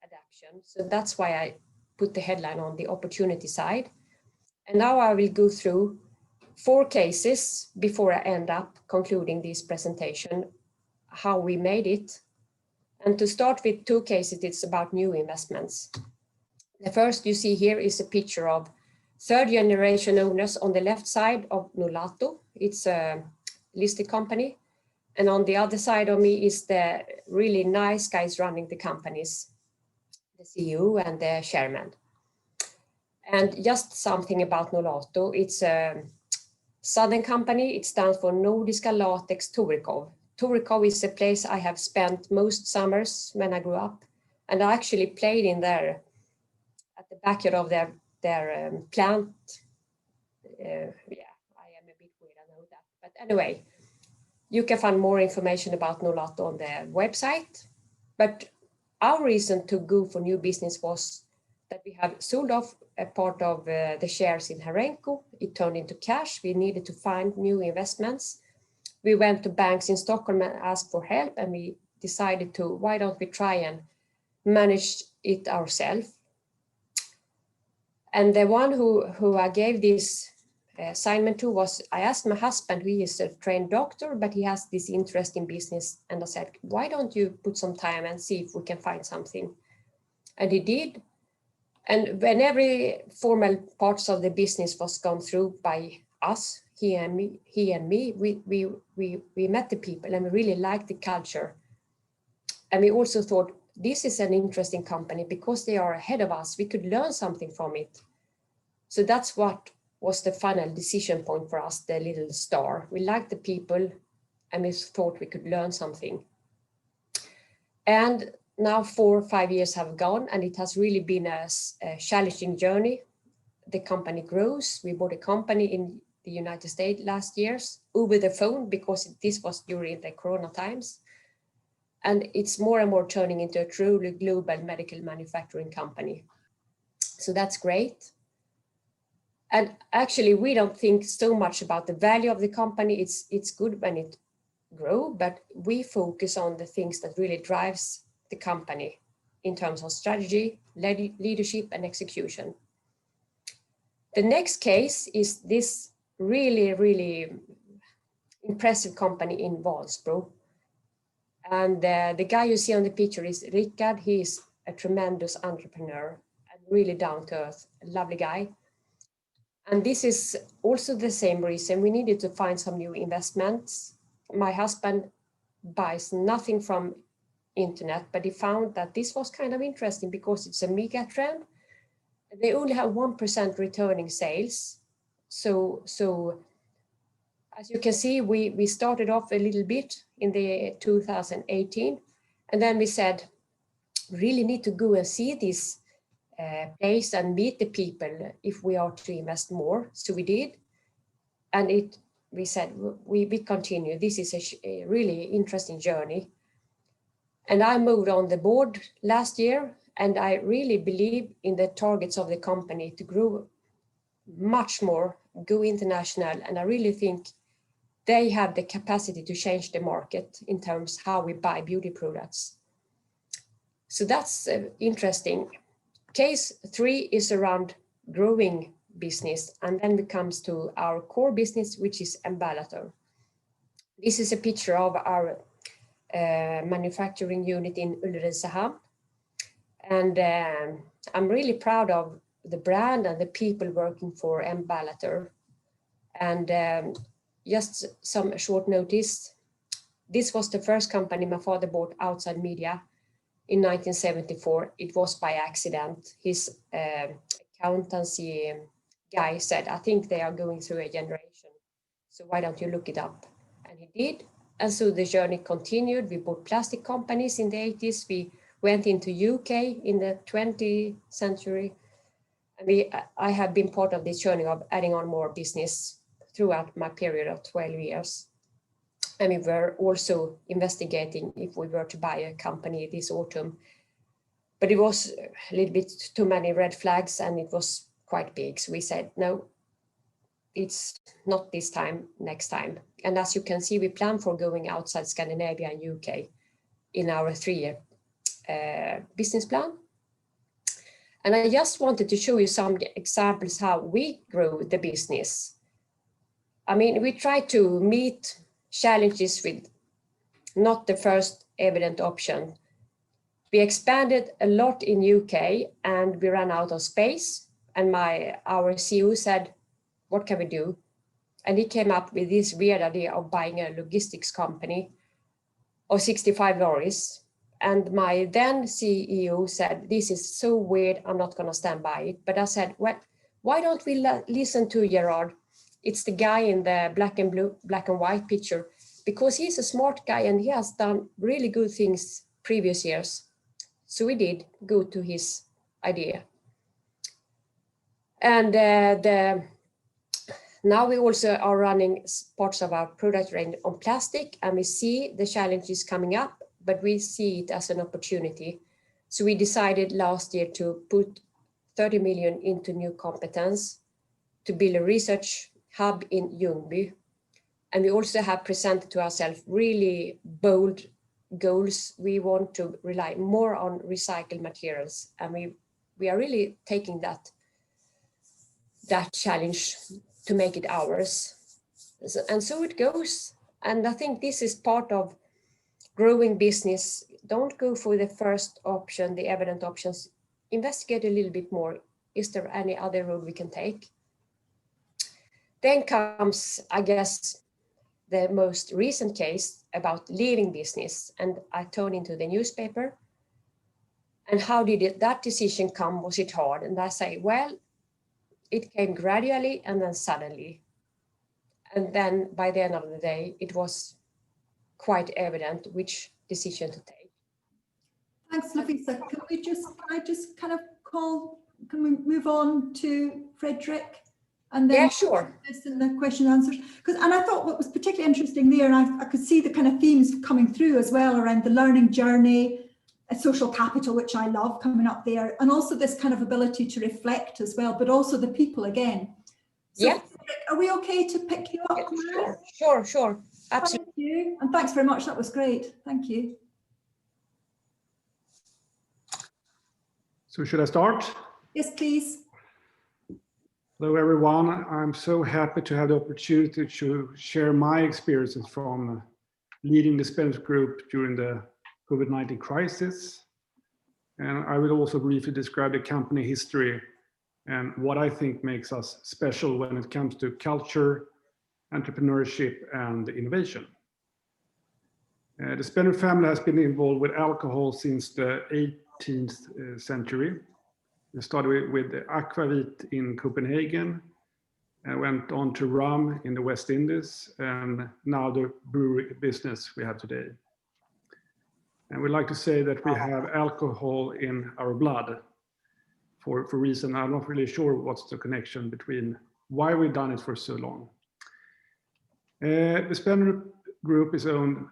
adaptation. So that's why I put the headline on the opportunity side. And now I will go through 4 cases before I end up concluding this presentation, how we made it. And to start with 2 cases, it's about new investments. The first you see here is a picture of 3rd generation owners on the left side of Nolato. It's a listed company. And on the other side of me is the really nice guys running the companies, the CEO and the chairman. And just something about Nolato, it's a southern company. It stands for Nordiska Latex Torekov. Torekov is a place I have spent most summers when I grew up. And I actually played in there at the backyard of their plant. Yeah, I am a bit weird, I know that. But anyway, you can find more information about Nolato on their website. But our reason to go for new business was that we have sold off a part of the shares in Herenco. It turned into cash. We needed to find new investments. We went to banks in Stockholm and asked for help, and we decided to, why don't we try and manage it ourselves? And the one who I gave this assignment to was, I asked my husband, who is a trained doctor, but he has this interest in business. And I said, why don't you put some time and see if we can find something? And he did. And when every formal parts of the business was gone through by us, he and me, we met the people and we really liked the culture. And we also thought, this is an interesting company because they are ahead of us. We could learn something from it. So that's what was the final decision point for us, the little star. We liked the people and we thought we could learn something. And now 4 or 5 years have gone and it has really been a challenging journey. The company grows. We bought a company in the United States last year over the phone because this was during the Corona times. And it's more and more turning into a truly global medical manufacturing company. So that's great. And actually, we don't think so much about the value of the company. It's good when it grows, but we focus on the things that really drives the company in terms of strategy, leadership, and execution. The next case is this really, really impressive company in Wallenberg. And the guy you see on the picture is Rickard. He is a tremendous entrepreneur and really down to earth, a lovely guy. And this is also the same reason we needed to find some new investments. My husband buys nothing from internet, but he found that this was kind of interesting because it's a mega trend. They only have 1% returning sales. So as you can see, we started off a little bit in the 2018, and then we said, really need to go and see this place and meet the people if we are to invest more. So we did, and we said we continue. This is a really interesting journey. And I moved on the board last year, and I really believe in the targets of the company to grow much more, go international, and I really think they have the capacity to change the market in terms of how we buy beauty products. So that's interesting. Case 3 is around growing business, and then it comes to our core business, which is Emballator. This is a picture of our manufacturing unit in Ulricehamn. And I'm really proud of the brand and the people working for Emballator. And just some short notice, this was the first company my father bought outside media in 1974. It was by accident. His accountancy guy said, I think they are going through a generation, so why don't you look it up? And he did. And so the journey continued. We bought plastic companies in the 80s. We went into UK in the 20th century. And I have been part of this journey of adding on more business throughout my period of 12 years. And we were also investigating if we were to buy a company this autumn. But it was a little bit too many red flags and it was quite big. So we said, no, it's not this time, next time. And as you can see, we plan for going outside Scandinavia and UK in our 3-year business plan. And I just wanted to show you some examples how we grow the business. I mean, we try to meet challenges with not the first evident option. We expanded a lot in UK and we ran out of space. And our CEO said, what can we do? And he came up with this weird idea of buying a logistics company of 65 lorries. And my then CEO said, this is so weird, I'm not going to stand by it. But I said, well, why don't we listen to Gerard? It's the guy in the black and white picture, because he's a smart guy and he has done really good things previous years. So we did go to his idea. And now we also are running parts of our product range on plastic, and we see the challenges coming up, but we see it as an opportunity. So we decided last year to put 30 million into new competence to build a research hub in Ljungby. And we also have presented to ourselves really bold goals. We want to rely more on recycled materials, and we are really taking that challenge to make it ours. And so it goes. And I think this is part of growing business. Don't go for the first option, the evident options. Investigate a little bit more. Is there any other road we can take? Then comes, I guess, the most recent case about leaving business, and I turned into the newspaper. And how did that decision come? Was it hard? And I say, well, it came gradually and then suddenly. And then by the end of the day, it was quite evident which decision to take. Thanks, Lovisa. Can we move on to Frederick? And then Yeah, sure. This and the question and answers. And I thought what was particularly interesting there, and I could see the kind of themes coming through as well around the learning journey, a social capital, which I love coming up there, and also this kind of ability to reflect as well, but also the people again. So, Yeah. Frederick, are we okay to pick you up now? Sure. Absolutely. Thank you. And thanks very much. That was great. Thank you. So should I start? Yes, please. Hello, everyone. I'm so happy to have the opportunity to share my experiences from leading the Spendrop Group during the COVID-19 crisis. And I will also briefly describe the company history and what I think makes us special when it comes to culture, entrepreneurship, and innovation. The Spendrop family has been involved with alcohol since the 18th century. We started with the aquavit in Copenhagen and went on to rum in the West Indies, and now the brewery business we have today. And we like to say that we have alcohol in our blood for a reason. I'm not really sure what's the connection between why we've done it for so long. The Spendrop Group is owned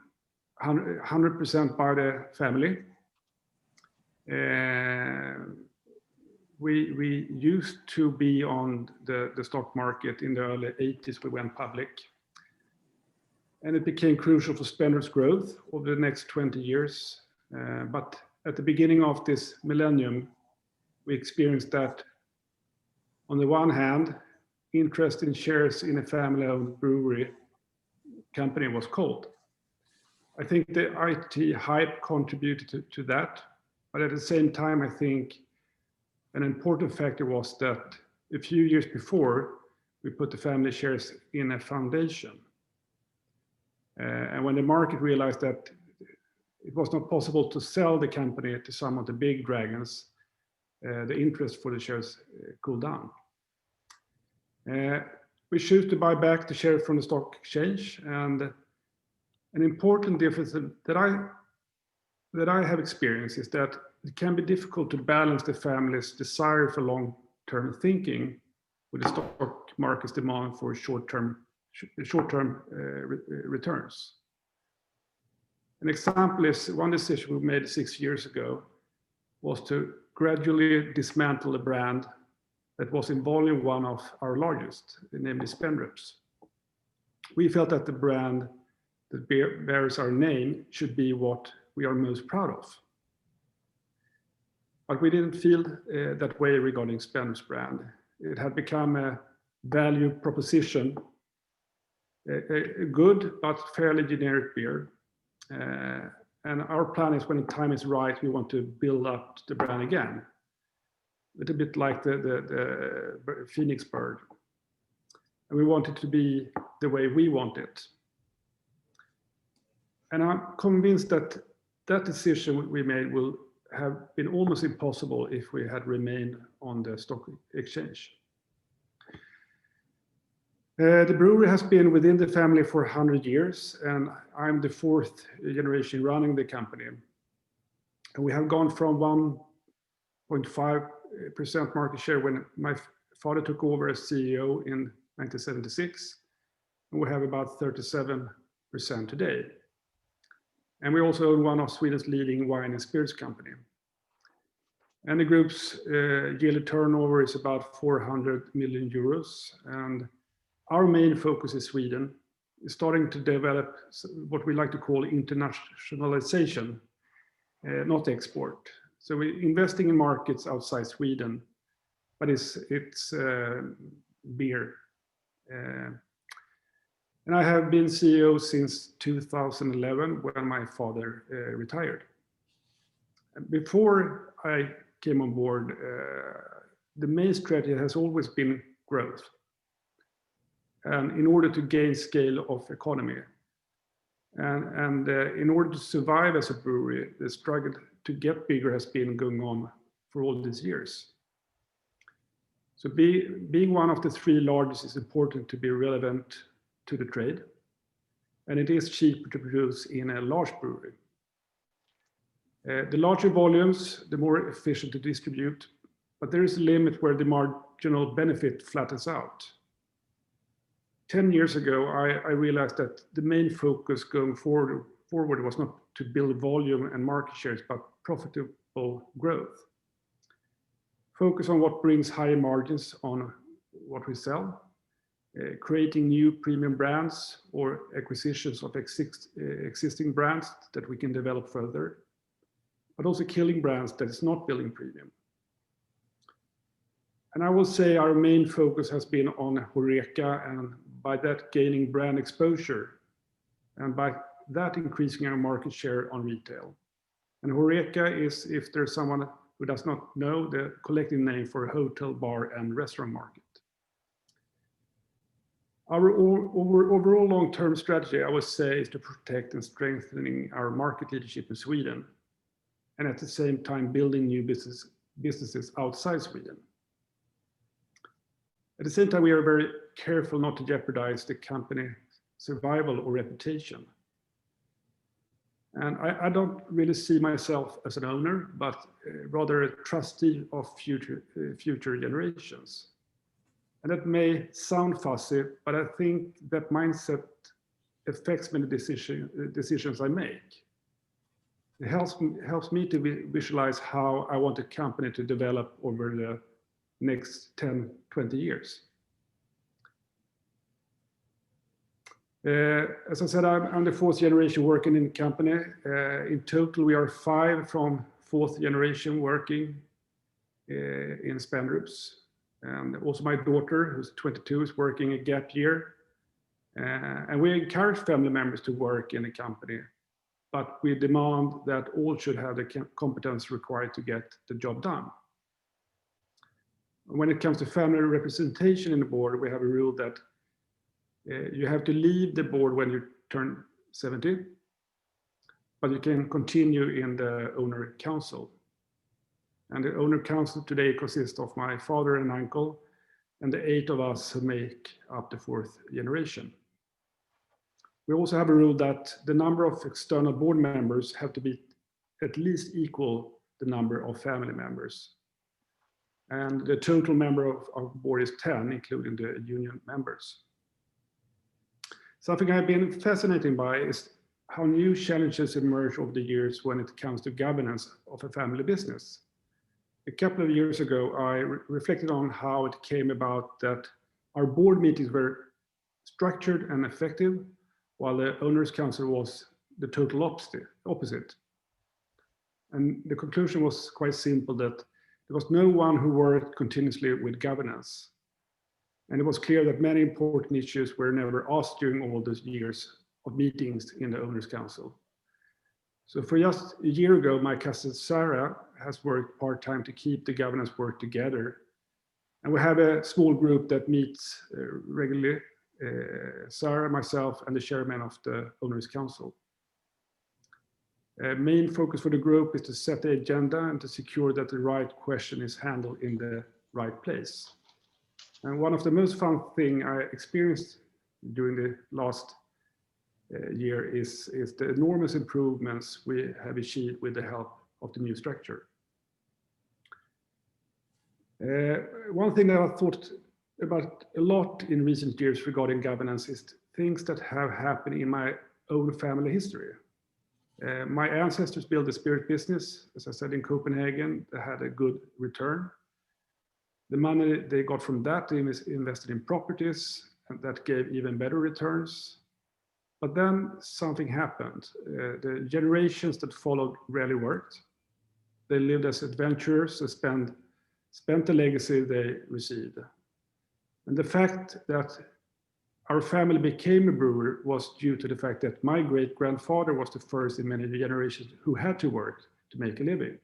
100% by the family. We used to be on the stock market in the early 80s. We went public. And it became crucial for Spendrop's growth over the next 20 years. But at the beginning of this millennium, we experienced that, on the one hand, interest in shares in a family-owned brewery company was cold. I think the IT hype contributed to that. But at the same time, I think an important factor was that a few years before, we put the family shares in a foundation. And when the market realized that it was not possible to sell the company to some of the big dragons, the interest for the shares cooled down. We choose to buy back the share from the stock exchange, and an important difference that I have experienced is that it can be difficult to balance the family's desire for long-term thinking with the stock market's demand for short-term returns. An example is one decision we made 6 years ago was to gradually dismantle a brand that was in volume one of our largest, namely Spendrop's. We felt that the brand that bears our name should be what we are most proud of. But we didn't feel that way regarding Spendrop's brand. It had become a value proposition, a good but fairly generic beer. And our plan is when the time is right, we want to build up the brand again. A little bit like the Phoenix bird. And we want it to be the way we want it. And I'm convinced that that decision we made will have been almost impossible if we had remained on the stock exchange. The brewery has been within the family for 100 years, and I'm the 4th generation running the company. And we have gone from 1.5% market share when my father took over as CEO in 1976, and we have about 37% today. And we also own one of Sweden's leading wine and spirits company. And the group's yearly turnover is about 400 million euros. And our main focus is Sweden, is starting to develop what we like to call internationalization, not export. So we're investing in markets outside Sweden, but it's beer. And I have been CEO since 2011 when my father retired. Before I came on board, the main strategy has always been growth. And in order to gain scale of economy. And in order to survive as a brewery, the struggle to get bigger has been going on for all these years. So being one of the three largest is important to be relevant to the trade. And it is cheaper to produce in a large brewery. The larger volumes, the more efficient to distribute, but there is a limit where the marginal benefit flattens out. 10 years ago, I realized that the main focus going forward was not to build volume and market shares, but profitable growth. Focus on what brings higher margins on what we sell, creating new premium brands or acquisitions of existing brands that we can develop further, but also killing brands that is not building premium. And I will say our main focus has been on HoReCa, and by that gaining brand exposure, and by that increasing our market share on retail. And HoReCa is, if there's someone who does not know, the collective name for hotel, bar, and restaurant market. Our overall long-term strategy, I would say, is to protect and strengthening our market leadership in Sweden, and at the same time building new businesses outside Sweden. At the same time, we are very careful not to jeopardize the company's survival or reputation. And I don't really see myself as an owner, but rather a trustee of future generations. And that may sound fussy, but I think that mindset affects many decisions I make. It helps me to visualize how I want a company to develop over the next 10, 20 years. As I said, I'm the fourth generation working in the company. In total, we are 5 from fourth generation working in Spendrops. And also my daughter, who's 22, is working a gap year. And we encourage family members to work in the company, but we demand that all should have the competence required to get the job done. When it comes to family representation in the board, we have a rule that you have to leave the board when you turn 70, but you can continue in the owner council. And the owner council today consists of my father and uncle, and the 8 of us who make up the 4th generation. We also have a rule that the number of external board members have to be at least equal the number of family members. And the total member of our board is 10, including the union members. Something I've been fascinated by is how new challenges emerge over the years when it comes to governance of a family business. A couple of years ago, I reflected on how it came about that our board meetings were structured and effective, while the owners' council was the total opposite. And the conclusion was quite simple, that there was no one who worked continuously with governance. And it was clear that many important issues were never asked during all those years of meetings in the owners' council. So for just a year ago, my cousin Sarah has worked part-time to keep the governance work together. And we have a small group that meets regularly, Sarah, myself, and the chairman of the owners' council. Main focus for the group is to set the agenda and to secure that the right question is handled in the right place. And one of the most fun thing I experienced during the last year is the enormous improvements we have achieved with the help of the new structure. One thing that I thought about a lot in recent years regarding governance is things that have happened in my own family history. My ancestors built a spirit business, as I said, in Copenhagen. They had a good return. The money they got from that, they invested in properties, and that gave even better returns. But then something happened. The generations that followed rarely worked. They lived as adventurers and spent the legacy they received. And the fact that our family became a brewer was due to the fact that my great-grandfather was the first in many generations who had to work to make a living.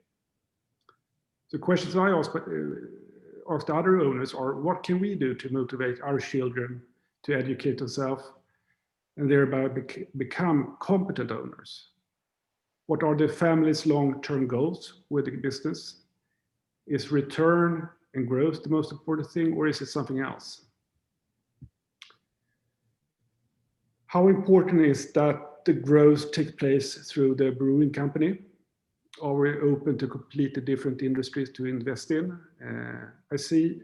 The questions I asked other owners are, what can we do to motivate our children to educate themselves and thereby become competent owners? What are the family's long-term goals with the business? Is return and growth the most important thing, or is it something else? How important is that the growth takes place through the brewing company? Are we open to completely different industries to invest in? I see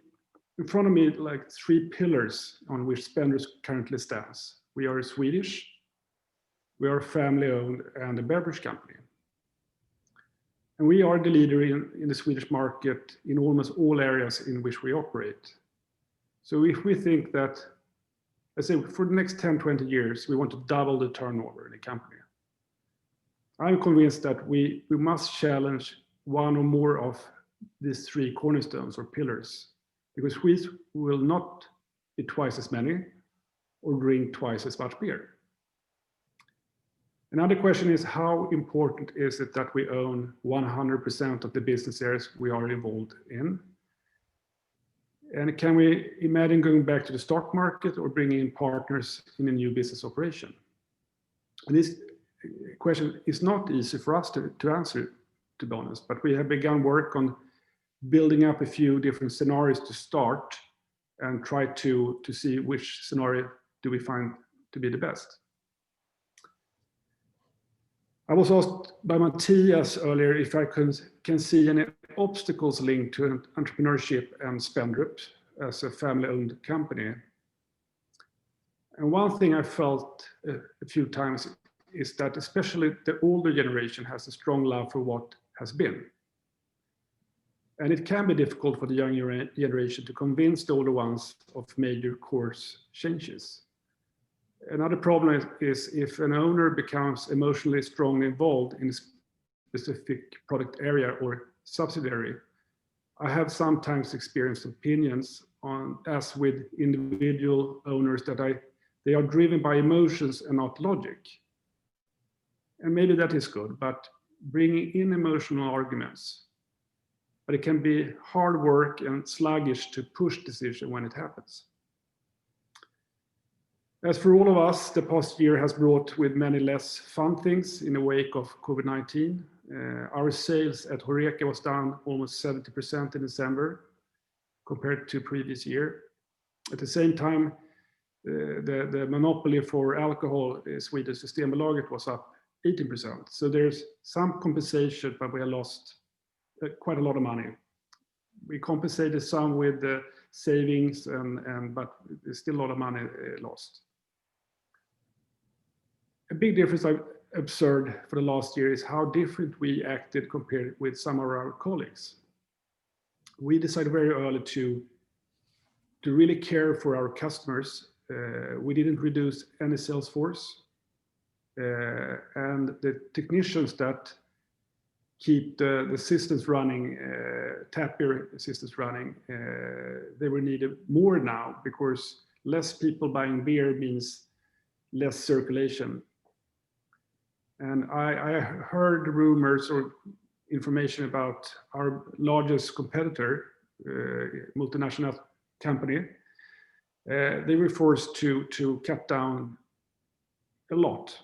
in front of me like 3 pillars on which Spendrop currently stands. We are Swedish, we are family-owned, and a beverage company. And we are the leader in the Swedish market in almost all areas in which we operate. So if we think that, let's say for the next 10, 20 years, we want to double the turnover in the company, I'm convinced that we must challenge one or more of these 3 cornerstones or pillars, because we will not be twice as many or drink twice as much beer. Another question is, how important is it that we own 100% of the business areas we are involved in? And can we imagine going back to the stock market or bringing in partners in a new business operation? And this question is not easy for us to answer, to be honest, but we have begun work on building up a few different scenarios to start and try to see which scenario do we find to be the best. I was asked by Matthias earlier if I can see any obstacles linked to entrepreneurship and Spendrop as a family-owned company. And one thing I felt a few times is that especially the older generation has a strong love for what has been. And it can be difficult for the younger generation to convince the older ones of major course changes. Another problem is if an owner becomes emotionally strongly involved in a specific product area or subsidiary. I have sometimes experienced opinions on, as with individual owners, that they are driven by emotions and not logic. And maybe that is good, but bringing in emotional arguments. But it can be hard work and sluggish to push decision when it happens. As for all of us, the past year has brought with many less fun things in the wake of COVID-19. Our sales at Horeca was down almost 70% in December compared to previous year. At the same time, the monopoly for alcohol, Swedish Systembolaget, was up 18%. So there's some compensation, but we have lost quite a lot of money. We compensated some with the savings, but there's still a lot of money lost. A big difference I've observed for the last year is how different we acted compared with some of our colleagues. We decided very early to really care for our customers. We didn't reduce any sales force. And the technicians that keep the systems running, tap beer systems running, they were needed more now because less people buying beer means less circulation. And I heard rumors or information about our largest competitor, multinational company. They were forced to cut down a lot,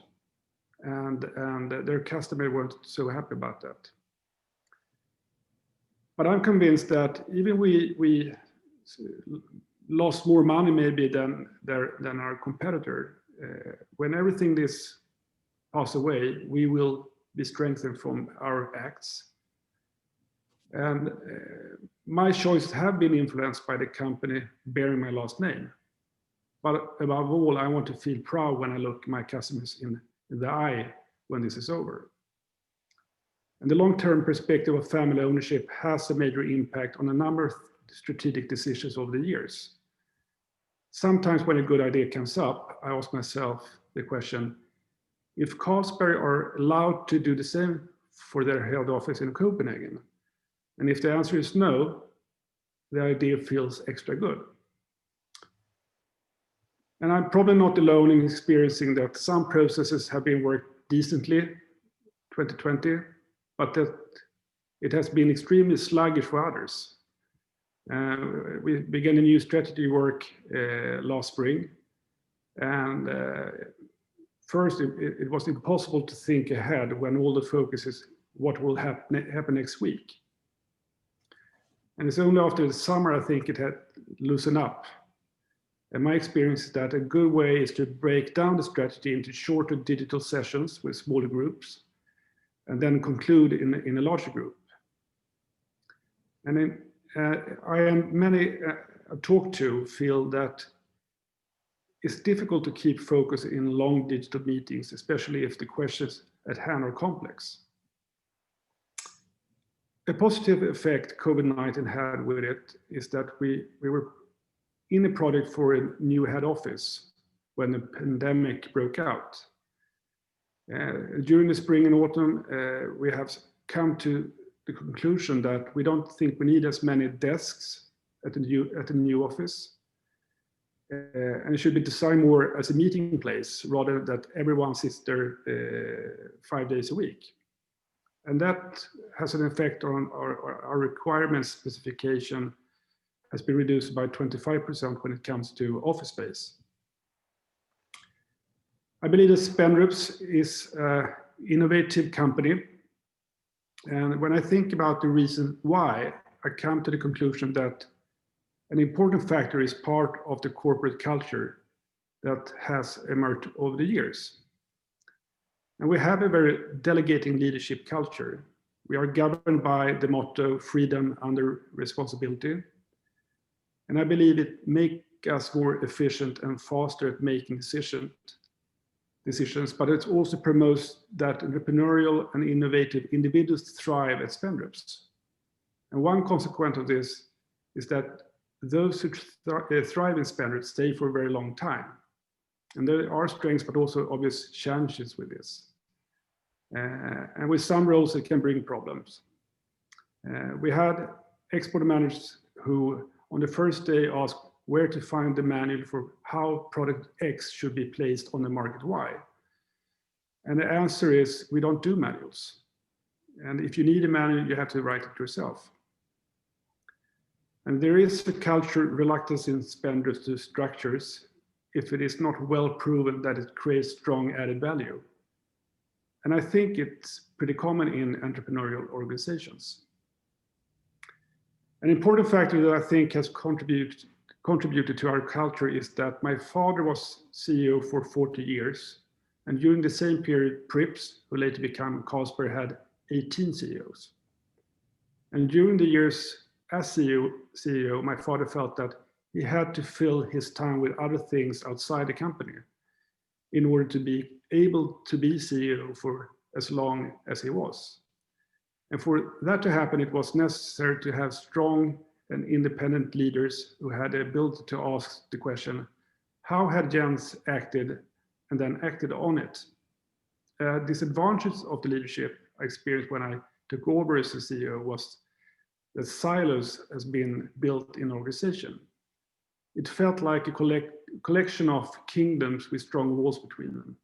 and their customer weren't so happy about that. But I'm convinced that even we lost more money maybe than our competitor. When everything this pass away, we will be strengthened from our acts. And my choices have been influenced by the company bearing my last name. But above all, I want to feel proud when I look my customers in the eye when this is over. And the long-term perspective of family ownership has a major impact on a number of strategic decisions over the years. Sometimes when a good idea comes up, I ask myself the question, if Carlsberg are allowed to do the same for their head office in Copenhagen? And if the answer is no, the idea feels extra good. And I'm probably not alone in experiencing that some processes have been worked decently 2020, but that it has been extremely sluggish for others. We began a new strategy work last spring, and first it was impossible to think ahead when all the focus is what will happen next week. And it's only after the summer I think it had loosened up. And my experience is that a good way is to break down the strategy into shorter digital sessions with smaller groups, and then conclude in a larger group. And then many I've talked to feel that it's difficult to keep focus in long digital meetings, especially if the questions at hand are complex. A positive effect COVID-19 had with it is that we were in a project for a new head office when the pandemic broke out. During the spring and autumn, we have come to the conclusion that we don't think we need as many desks at the new office. And it should be designed more as a meeting place rather that everyone sits there 5 days a week. And that has an effect on our requirements specification has been reduced by 25% when it comes to office space. I believe that Spendrops is an innovative company. And when I think about the reason why, I come to the conclusion that an important factor is part of the corporate culture that has emerged over the years. And we have a very delegating leadership culture. We are governed by the motto, freedom under responsibility. And I believe it makes us more efficient and faster at making decisions, but it also promotes that entrepreneurial and innovative individuals thrive at Spendrops. And one consequence of this is that those who thrive in Spendrops stay for a very long time. And there are strengths, but also obvious challenges with this. And with some roles, it can bring problems. We had export managers who on the first day asked where to find the manual for how product X should be placed on the market Y. And the answer is, we don't do manuals. And if you need a manual, you have to write it yourself. And there is a cultural reluctance in Spendrops to structures if it is not well proven that it creates strong added value. And I think it's pretty common in entrepreneurial organizations. An important factor that I think has contributed to our culture is that my father was CEO for 40 years. And during the same period, Pripps, who later became Carlsberg, had 18 CEOs. And during the years as CEO, my father felt that he had to fill his time with other things outside the company in order to be able to be CEO for as long as he was. And for that to happen, it was necessary to have strong and independent leaders who had the ability to ask the question, how had Jens acted and then acted on it? Disadvantages of the leadership I experienced when I took over as a CEO was that silos has been built in organization. It felt like a collection of kingdoms with strong walls between them.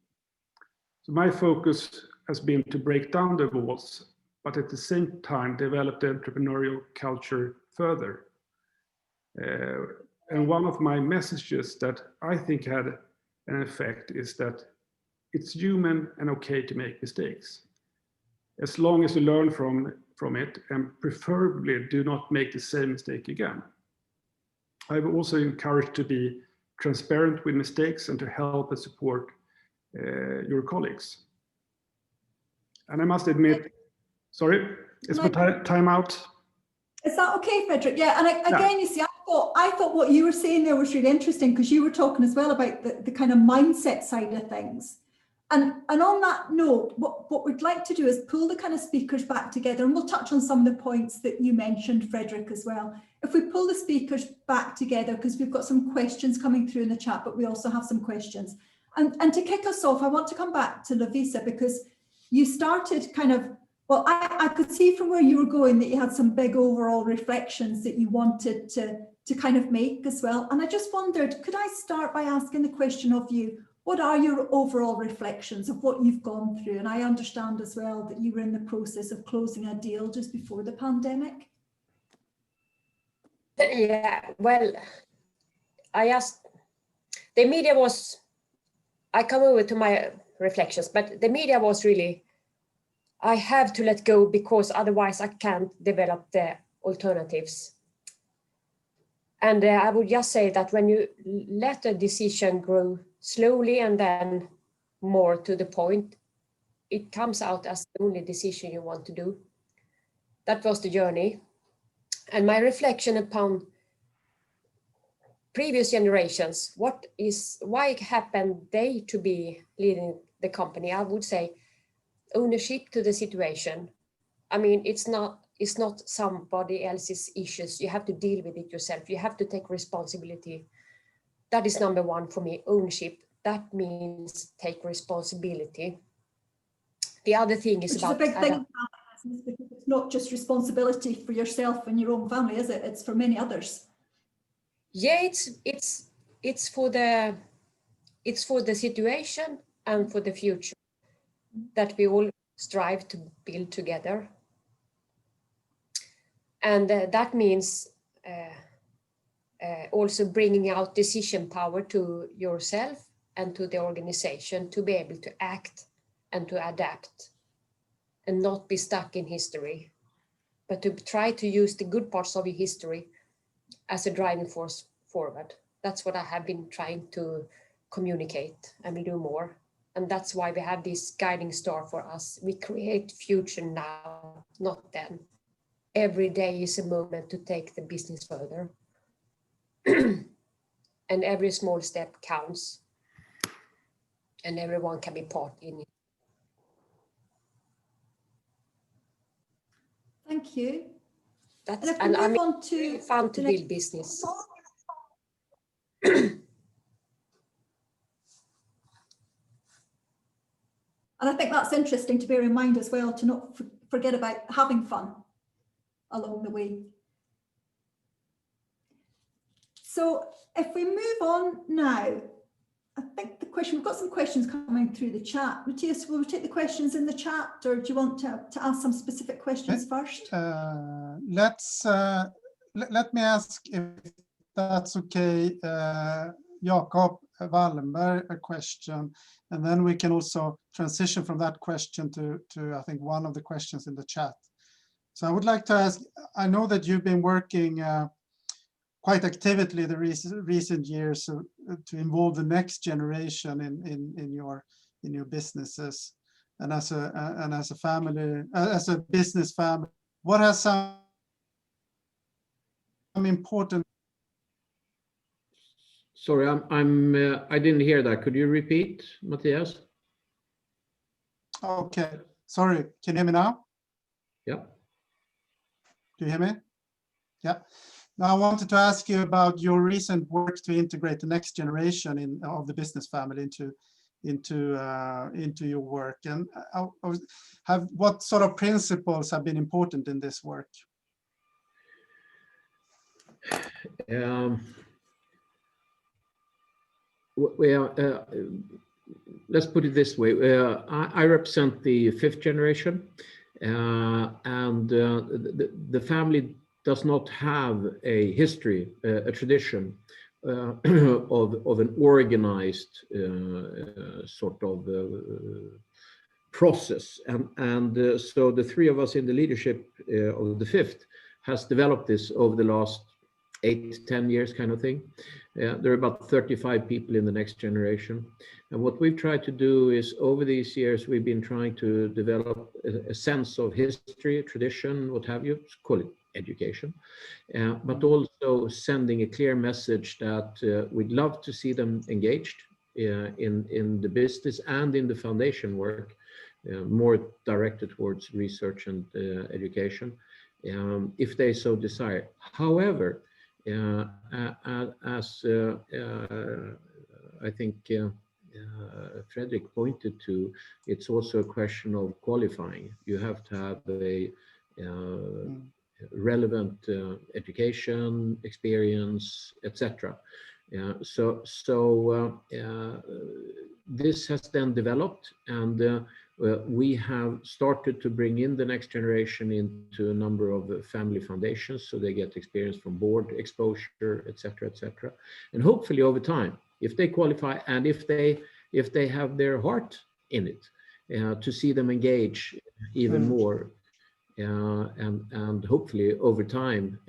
So my focus has been to break down the walls, but at the same time develop the entrepreneurial culture further. And one of my messages that I think had an effect is that it's human and okay to make mistakes, as long as you learn from it and preferably do not make the same mistake again. I'm also encouraged to be transparent with mistakes and to help and support your colleagues. And I must admit, sorry, it's my time out. Is that okay, Frederick? Yeah, and again, you see, I thought what you were saying there was really interesting because you were talking as well about the kind of mindset side of things. And on that note, what we'd like to do is pull the kind of speakers back together, and we'll touch on some of the points that you mentioned, Frederick, as well. If we pull the speakers back together, because we've got some questions coming through in the chat, but we also have some questions. And to kick us off, I want to come back to Lovisa, because you started kind of, well, I could see from where you were going that you had some big overall reflections that you wanted to kind of make as well. And I just wondered, could I start by asking the question of you, what are your overall reflections of what you've gone through? And I understand as well that you were in the process of closing a deal just before the pandemic. Yeah, well, I asked, the media was, I come over to my reflections, but the media was really, I have to let go because otherwise I can't develop the alternatives. And I would just say that when you let a decision grow slowly and then more to the point, it comes out as the only decision you want to do. That was the journey. And my reflection upon previous generations, why happened they to be leading the company? I would say ownership to the situation. I mean, it's not somebody else's issues. You have to deal with it yourself. You have to take responsibility. That is number one for me, ownership. That means take responsibility. The other thing is about— Which is a big thing, because it's not just responsibility for yourself and your own family, is it? It's for many others. Yeah, it's for the situation and for the future that we all strive to build together. And that means also bringing out decision power to yourself and to the organization to be able to act and to adapt and not be stuck in history, but to try to use the good parts of your history as a driving force forward. That's what I have been trying to communicate, and we do more. And that's why we have this guiding star for us. We create future now, not then. Every day is a moment to take the business further. And every small step counts. And everyone can be part in it. Thank you. That's, And I mean, on to really fun to build business. And I think that's interesting to bear in mind as well, to not forget about having fun along the way. So if we move on now, I think we've got some questions coming through the chat. Matthias, will we take the questions in the chat, or do you want to ask some specific questions first? Let me ask, if that's okay, Jakob Wallenberg a question, and then we can also transition from that question to I think one of the questions in the chat. So I would like to ask, I know that you've been working quite actively the recent years to involve the next generation in your businesses, and as a family, as a business family, what has some important— Sorry, I didn't hear that. Could you repeat, Matthias? Okay, sorry. Can you hear me now? Yeah. Do you hear me? Yeah. Now I wanted to ask you about your recent work to integrate the next generation of the business family into your work, and what sort of principles have been important in this work? Well, let's put it this way. I represent the 5th generation, and the family does not have a history, a tradition of an organized sort of process. And so the 3 of us in the leadership of the 5th has developed this over the last 8 to 10 years kind of thing. There are about 35 people in the next generation. And what we've tried to do is, over these years, we've been trying to develop a sense of history, tradition, what have you, call it education, but also sending a clear message that we'd love to see them engaged in the business and in the foundation work, more directed towards research and education, if they so desire. However, as I think Frederick pointed to, it's also a question of qualifying. You have to have a relevant education, experience, etc. So this has then developed, and we have started to bring in the next generation into a number of family foundations, so they get experience from board exposure, etc., etc. And hopefully over time, if they qualify and if they have their heart in it, to see them engage even more, and hopefully over time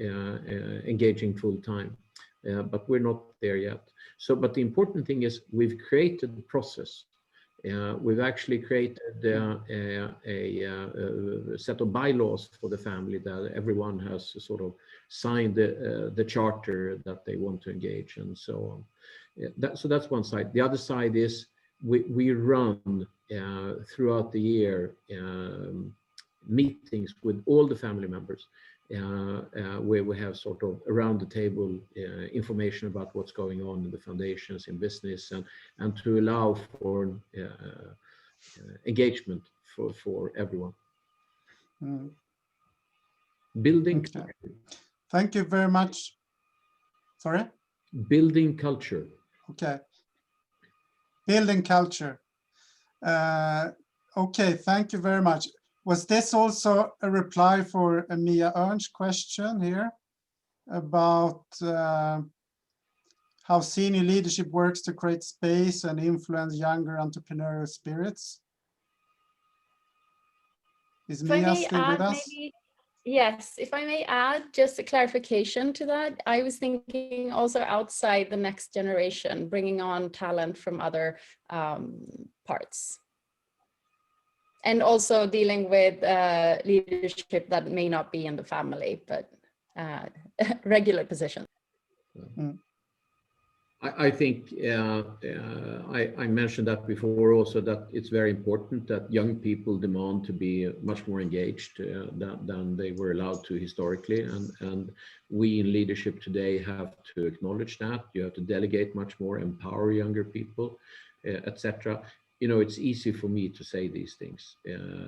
engaging full time. But we're not there yet. So, but the important thing is we've created the process. We've actually created a set of bylaws for the family that everyone has sort of signed the charter that they want to engage, and so on. So that's one side. The other side is we run throughout the year meetings with all the family members, where we have sort of around the table information about what's going on in the foundations, in business, and to allow for engagement for everyone. Building culture. Thank you very much. Sorry? Building culture. Okay. Building culture. Okay, thank you very much. Was this also a reply for Mia Ernst's question here about how senior leadership works to create space and influence younger entrepreneurial spirits? Is Mia still with us? Maybe, yes, if I may add just a clarification to that, I was thinking also outside the next generation, bringing on talent from other parts. And also dealing with leadership that may not be in the family, but regular position. I think I mentioned that before also, that it's very important that young people demand to be much more engaged than they were allowed to historically. And we in leadership today have to acknowledge that. You have to delegate much more, empower younger people, etc. You know, it's easy for me to say these things.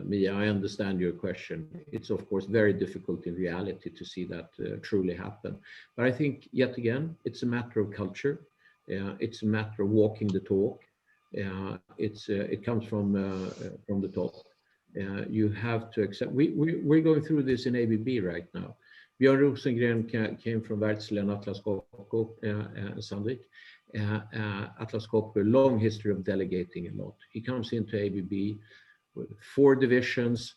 Mia, I understand your question. It's of course very difficult in reality to see that truly happen. But I think yet again, it's a matter of culture. It's a matter of walking the talk. It comes from the top. You have to accept. We're going through this in ABB right now. Björn Rosengren came from Wärtsilä and Atlas Copco, Sandvik. Atlas Copco, long history of delegating a lot. He comes into ABB with 4 divisions,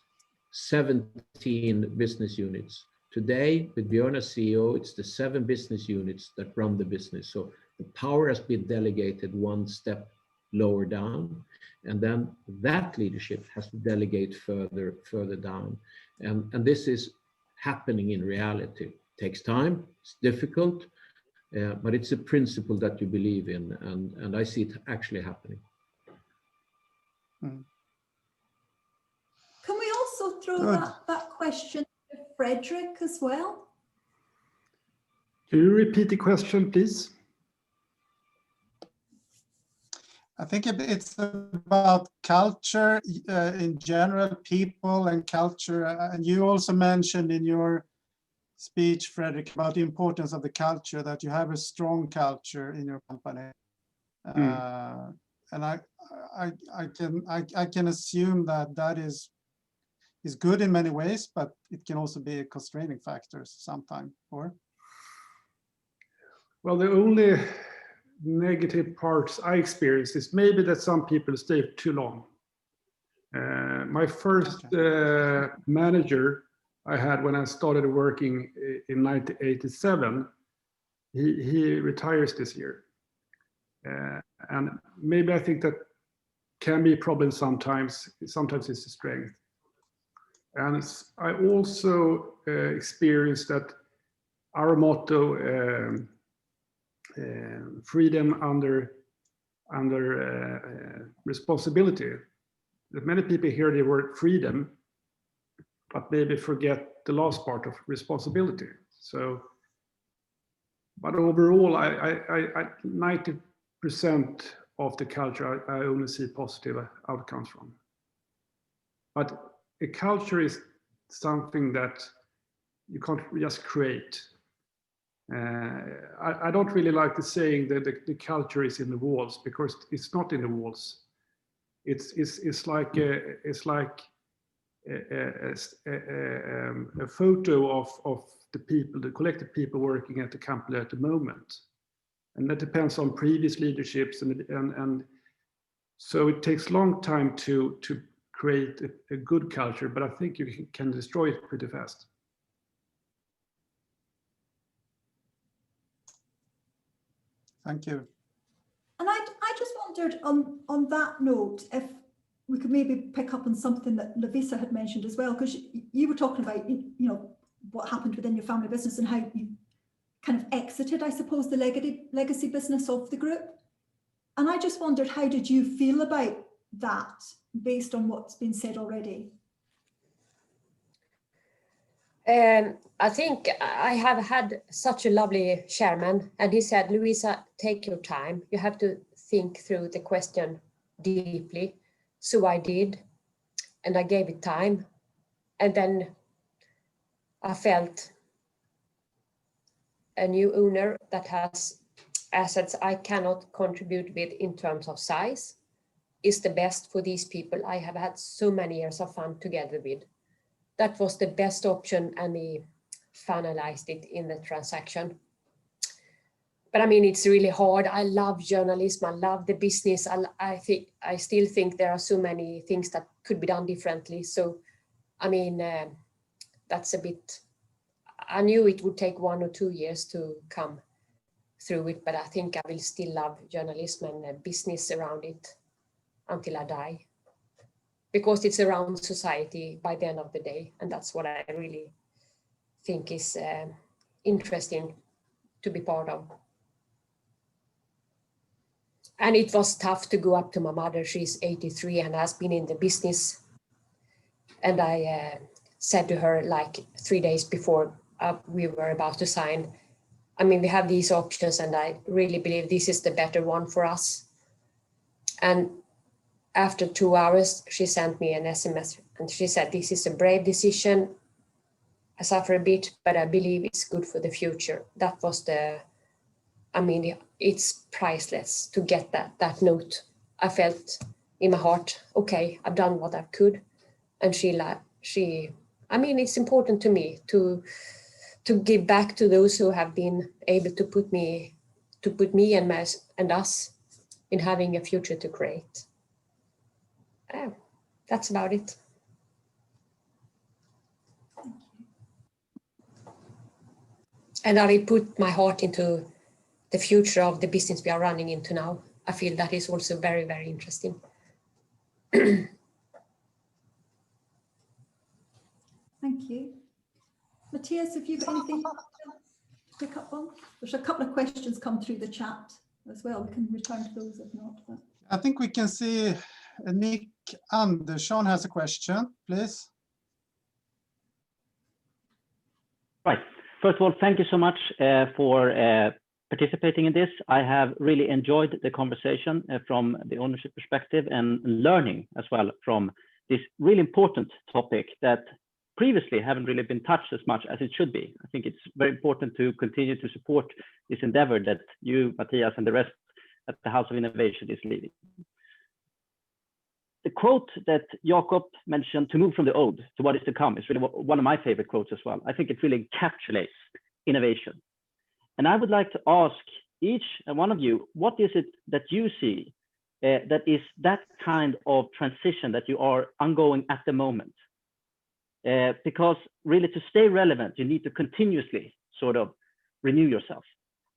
17 business units. Today, with Björn as CEO, it's the 7 business units that run the business. So the power has been delegated one step lower down, and then that leadership has to delegate further down. And this is happening in reality. It takes time, it's difficult, but it's a principle that you believe in, and I see it actually happening. Can we also throw that question to Frederick as well? Can you repeat the question, please? I think it's about culture in general, people and culture. And you also mentioned in your speech, Frederick, about the importance of the culture, that you have a strong culture in your company. And I can assume that is good in many ways, but it can also be a constraining factor sometimes, or? Well, the only negative parts I experienced is maybe that some people stay too long. My first manager I had when I started working in 1987, he retires this year. And maybe I think that can be a problem sometimes. Sometimes it's a strength. And I also experienced that our motto, freedom under responsibility. That many people hear the word freedom, but maybe forget the last part of responsibility. So, but overall, 90% of the culture I only see positive outcomes from. But a culture is something that you can't just create. I don't really like the saying that the culture is in the walls, because it's not in the walls. It's like a photo of the people, the collective people working at the company at the moment, and that depends on previous leaderships, and so it takes a long time to create a good culture, but I think you can destroy it pretty fast. Thank you. And I just wondered on that note, if we could maybe pick up on something that Lovisa had mentioned as well, because you were talking about, you know, what happened within your family business and how you kind of exited, I suppose, the legacy business of the group. And I just wondered, how did you feel about that based on what's been said already? I think I have had such a lovely chairman, and he said, Louisa, take your time. You have to think through the question deeply. So I did, and I gave it time. And then I felt a new owner that has assets I cannot contribute with in terms of size is the best for these people I have had so many years of fun together with. That was the best option, and we finalized it in the transaction. But I mean, it's really hard. I love journalism. I love the business. I still think there are so many things that could be done differently. So, I mean, that's a bit, I knew it would take 1 or 2 years to come through it, but I think I will still love journalism and business around it until I die, because it's around society by the end of the day. And that's what I really think is interesting to be part of. And it was tough to go up to my mother. She's 83 and has been in the business. And I said to her, like 3 days before we were about to sign, I mean, we have these options and I really believe this is the better one for us. And after 2 hours, she sent me an SMS and she said, this is a brave decision. I suffer a bit, but I believe it's good for the future. That was I mean, it's priceless to get that note. I felt in my heart, okay, I've done what I could. And I mean, it's important to me to give back to those who have been able to put me and us in having a future to create. That's about it. And I will put my heart into the future of the business we are running into now. I feel that is also very, very interesting. Thank you. Matthias, have you got anything to pick up on? There's a couple of questions come through the chat as well. We can return to those if not. But... I think we can see Nick Andersson has a question, please. Right. First of all, thank you so much for participating in this. I have really enjoyed the conversation from the ownership perspective and learning as well from this really important topic that previously haven't really been touched as much as it should be. I think it's very important to continue to support this endeavor that you, Matthias, and the rest at the House of Innovation is leading. The quote that Jakob mentioned, to move from the old to what is to come, is really one of my favorite quotes as well. I think it really encapsulates innovation. And I would like to ask each and one of you, what is it that you see that is that kind of transition that you are ongoing at the moment? Because really to stay relevant, you need to continuously sort of renew yourself.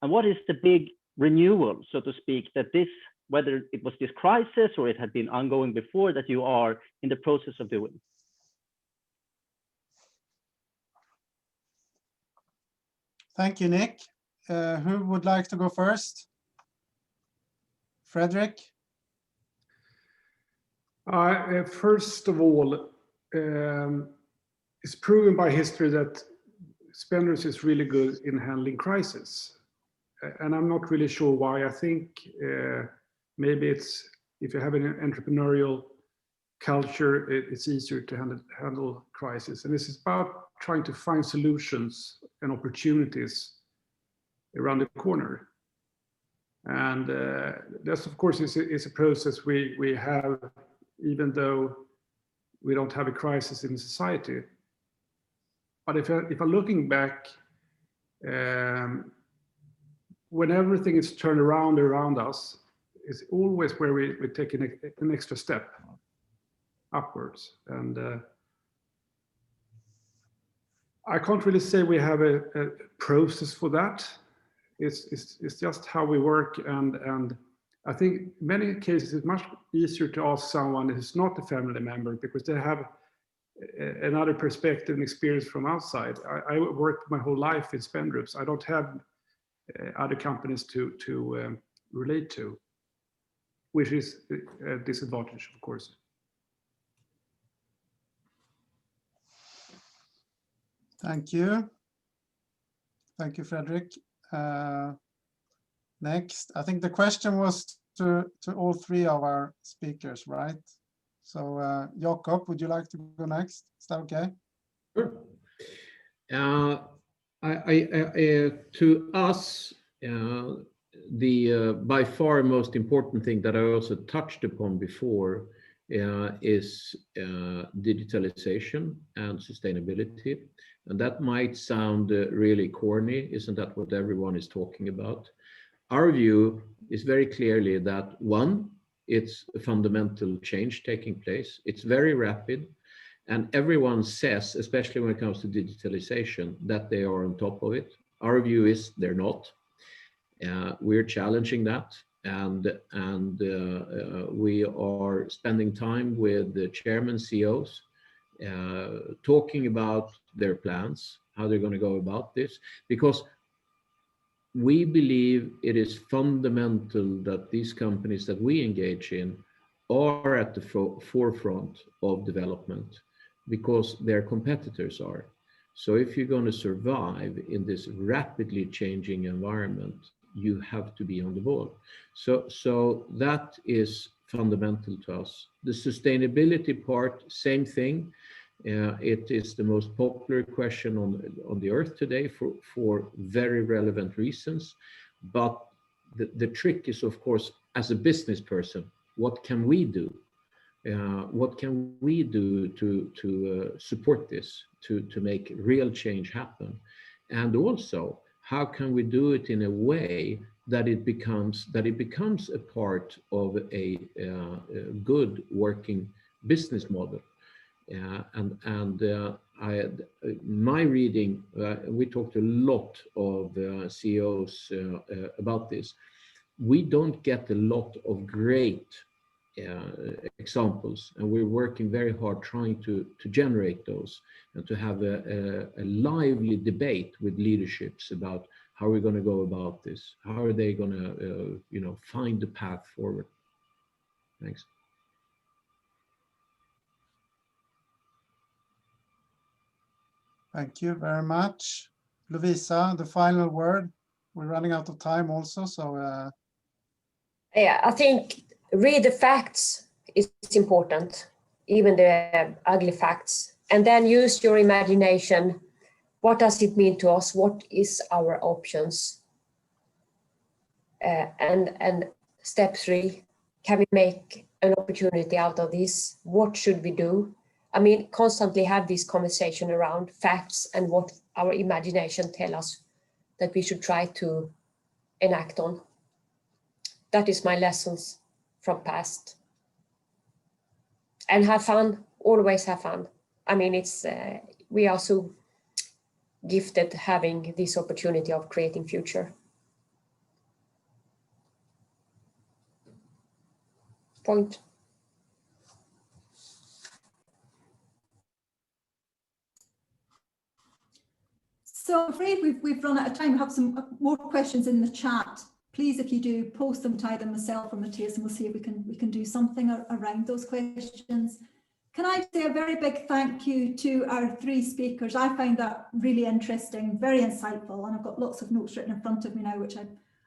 And what is the big renewal, so to speak, that this, whether it was this crisis or it had been ongoing before, that you are in the process of doing? Thank you, Nick. Who would like to go first? Frederick? First of all, it's proven by history that Spendrop is really good in handling crisis. And I'm not really sure why. I think maybe it's, if you have an entrepreneurial culture, it's easier to handle crisis. And this is about trying to find solutions and opportunities around the corner. And that's, of course, is a process we have, even though we don't have a crisis in society. But if I'm looking back, when everything is turned around us, it's always where we take an extra step upwards. And I can't really say we have a process for that. It's just how we work, and I think in many cases it's much easier to ask someone who's not a family member, because they have another perspective and experience from outside. I worked my whole life in Spendrop, so I don't have other companies to relate to, which is a disadvantage, of course. Thank you. Thank you, Frederick. Next, I think the question was to all three of our speakers, right? So Jakob, would you like to go next? Is that okay? Sure. To us, the by far most important thing that I also touched upon before is digitalization and sustainability. And that might sound really corny. Isn't that what everyone is talking about? Our view is very clearly that, one, it's a fundamental change taking place. It's very rapid. And everyone says, especially when it comes to digitalization, that they are on top of it. Our view is they're not. We're challenging that. And we are spending time with the chairman, CEOs, talking about their plans, how they're going to go about this, because we believe it is fundamental that these companies that we engage in are at the forefront of development, because their competitors are. So if you're going to survive in this rapidly changing environment, you have to be on the ball. So that is fundamental to us. The sustainability part, same thing. It is the most popular question on the earth today for very relevant reasons. But the trick is, of course, as a business person, what can we do? What can we do to support this, to make real change happen? And also, how can we do it in a way that it becomes a part of a good working business model? My reading, we talked a lot of CEOs about this. We don't get a lot of great examples, and we're working very hard trying to generate those and to have a lively debate with leaderships about how we're going to go about this. How are they going to, find the path forward? Thanks. Thank you very much. Lovisa, the final word. We're running out of time also, so. Yeah, I think read the facts is important, even the ugly facts, and then use your imagination. What does it mean to us? What is our options? And step 3, can we make an opportunity out of this? What should we do? I mean, constantly have this conversation around facts and what our imagination tell us that we should try to enact on. That is my lessons from past. And have fun, always have fun. I mean, it's we are so gifted having this opportunity of creating future. Point. So I'm afraid we've run out of time. We have some more questions in the chat. please, if you do, post them to either myself or Matthias, and we'll see if we can do something around those questions. Can I say a very big thank you to our three speakers? I found that really interesting, very insightful, and I've got lots of notes written in front of me now, which I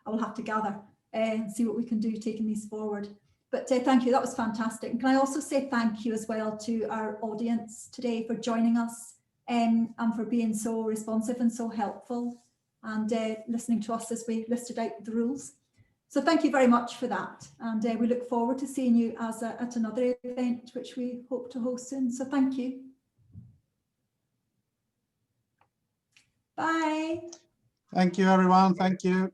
will have to gather and see what we can do taking these forward. But thank you, that was fantastic. And can I also say thank you as well to our audience today for joining us and for being so responsive and so helpful and listening to us as we listed out the rules. So thank you very much for that. And we look forward to seeing you at another event, which we hope to host soon. So thank you. Bye. Thank you, everyone. Thank you.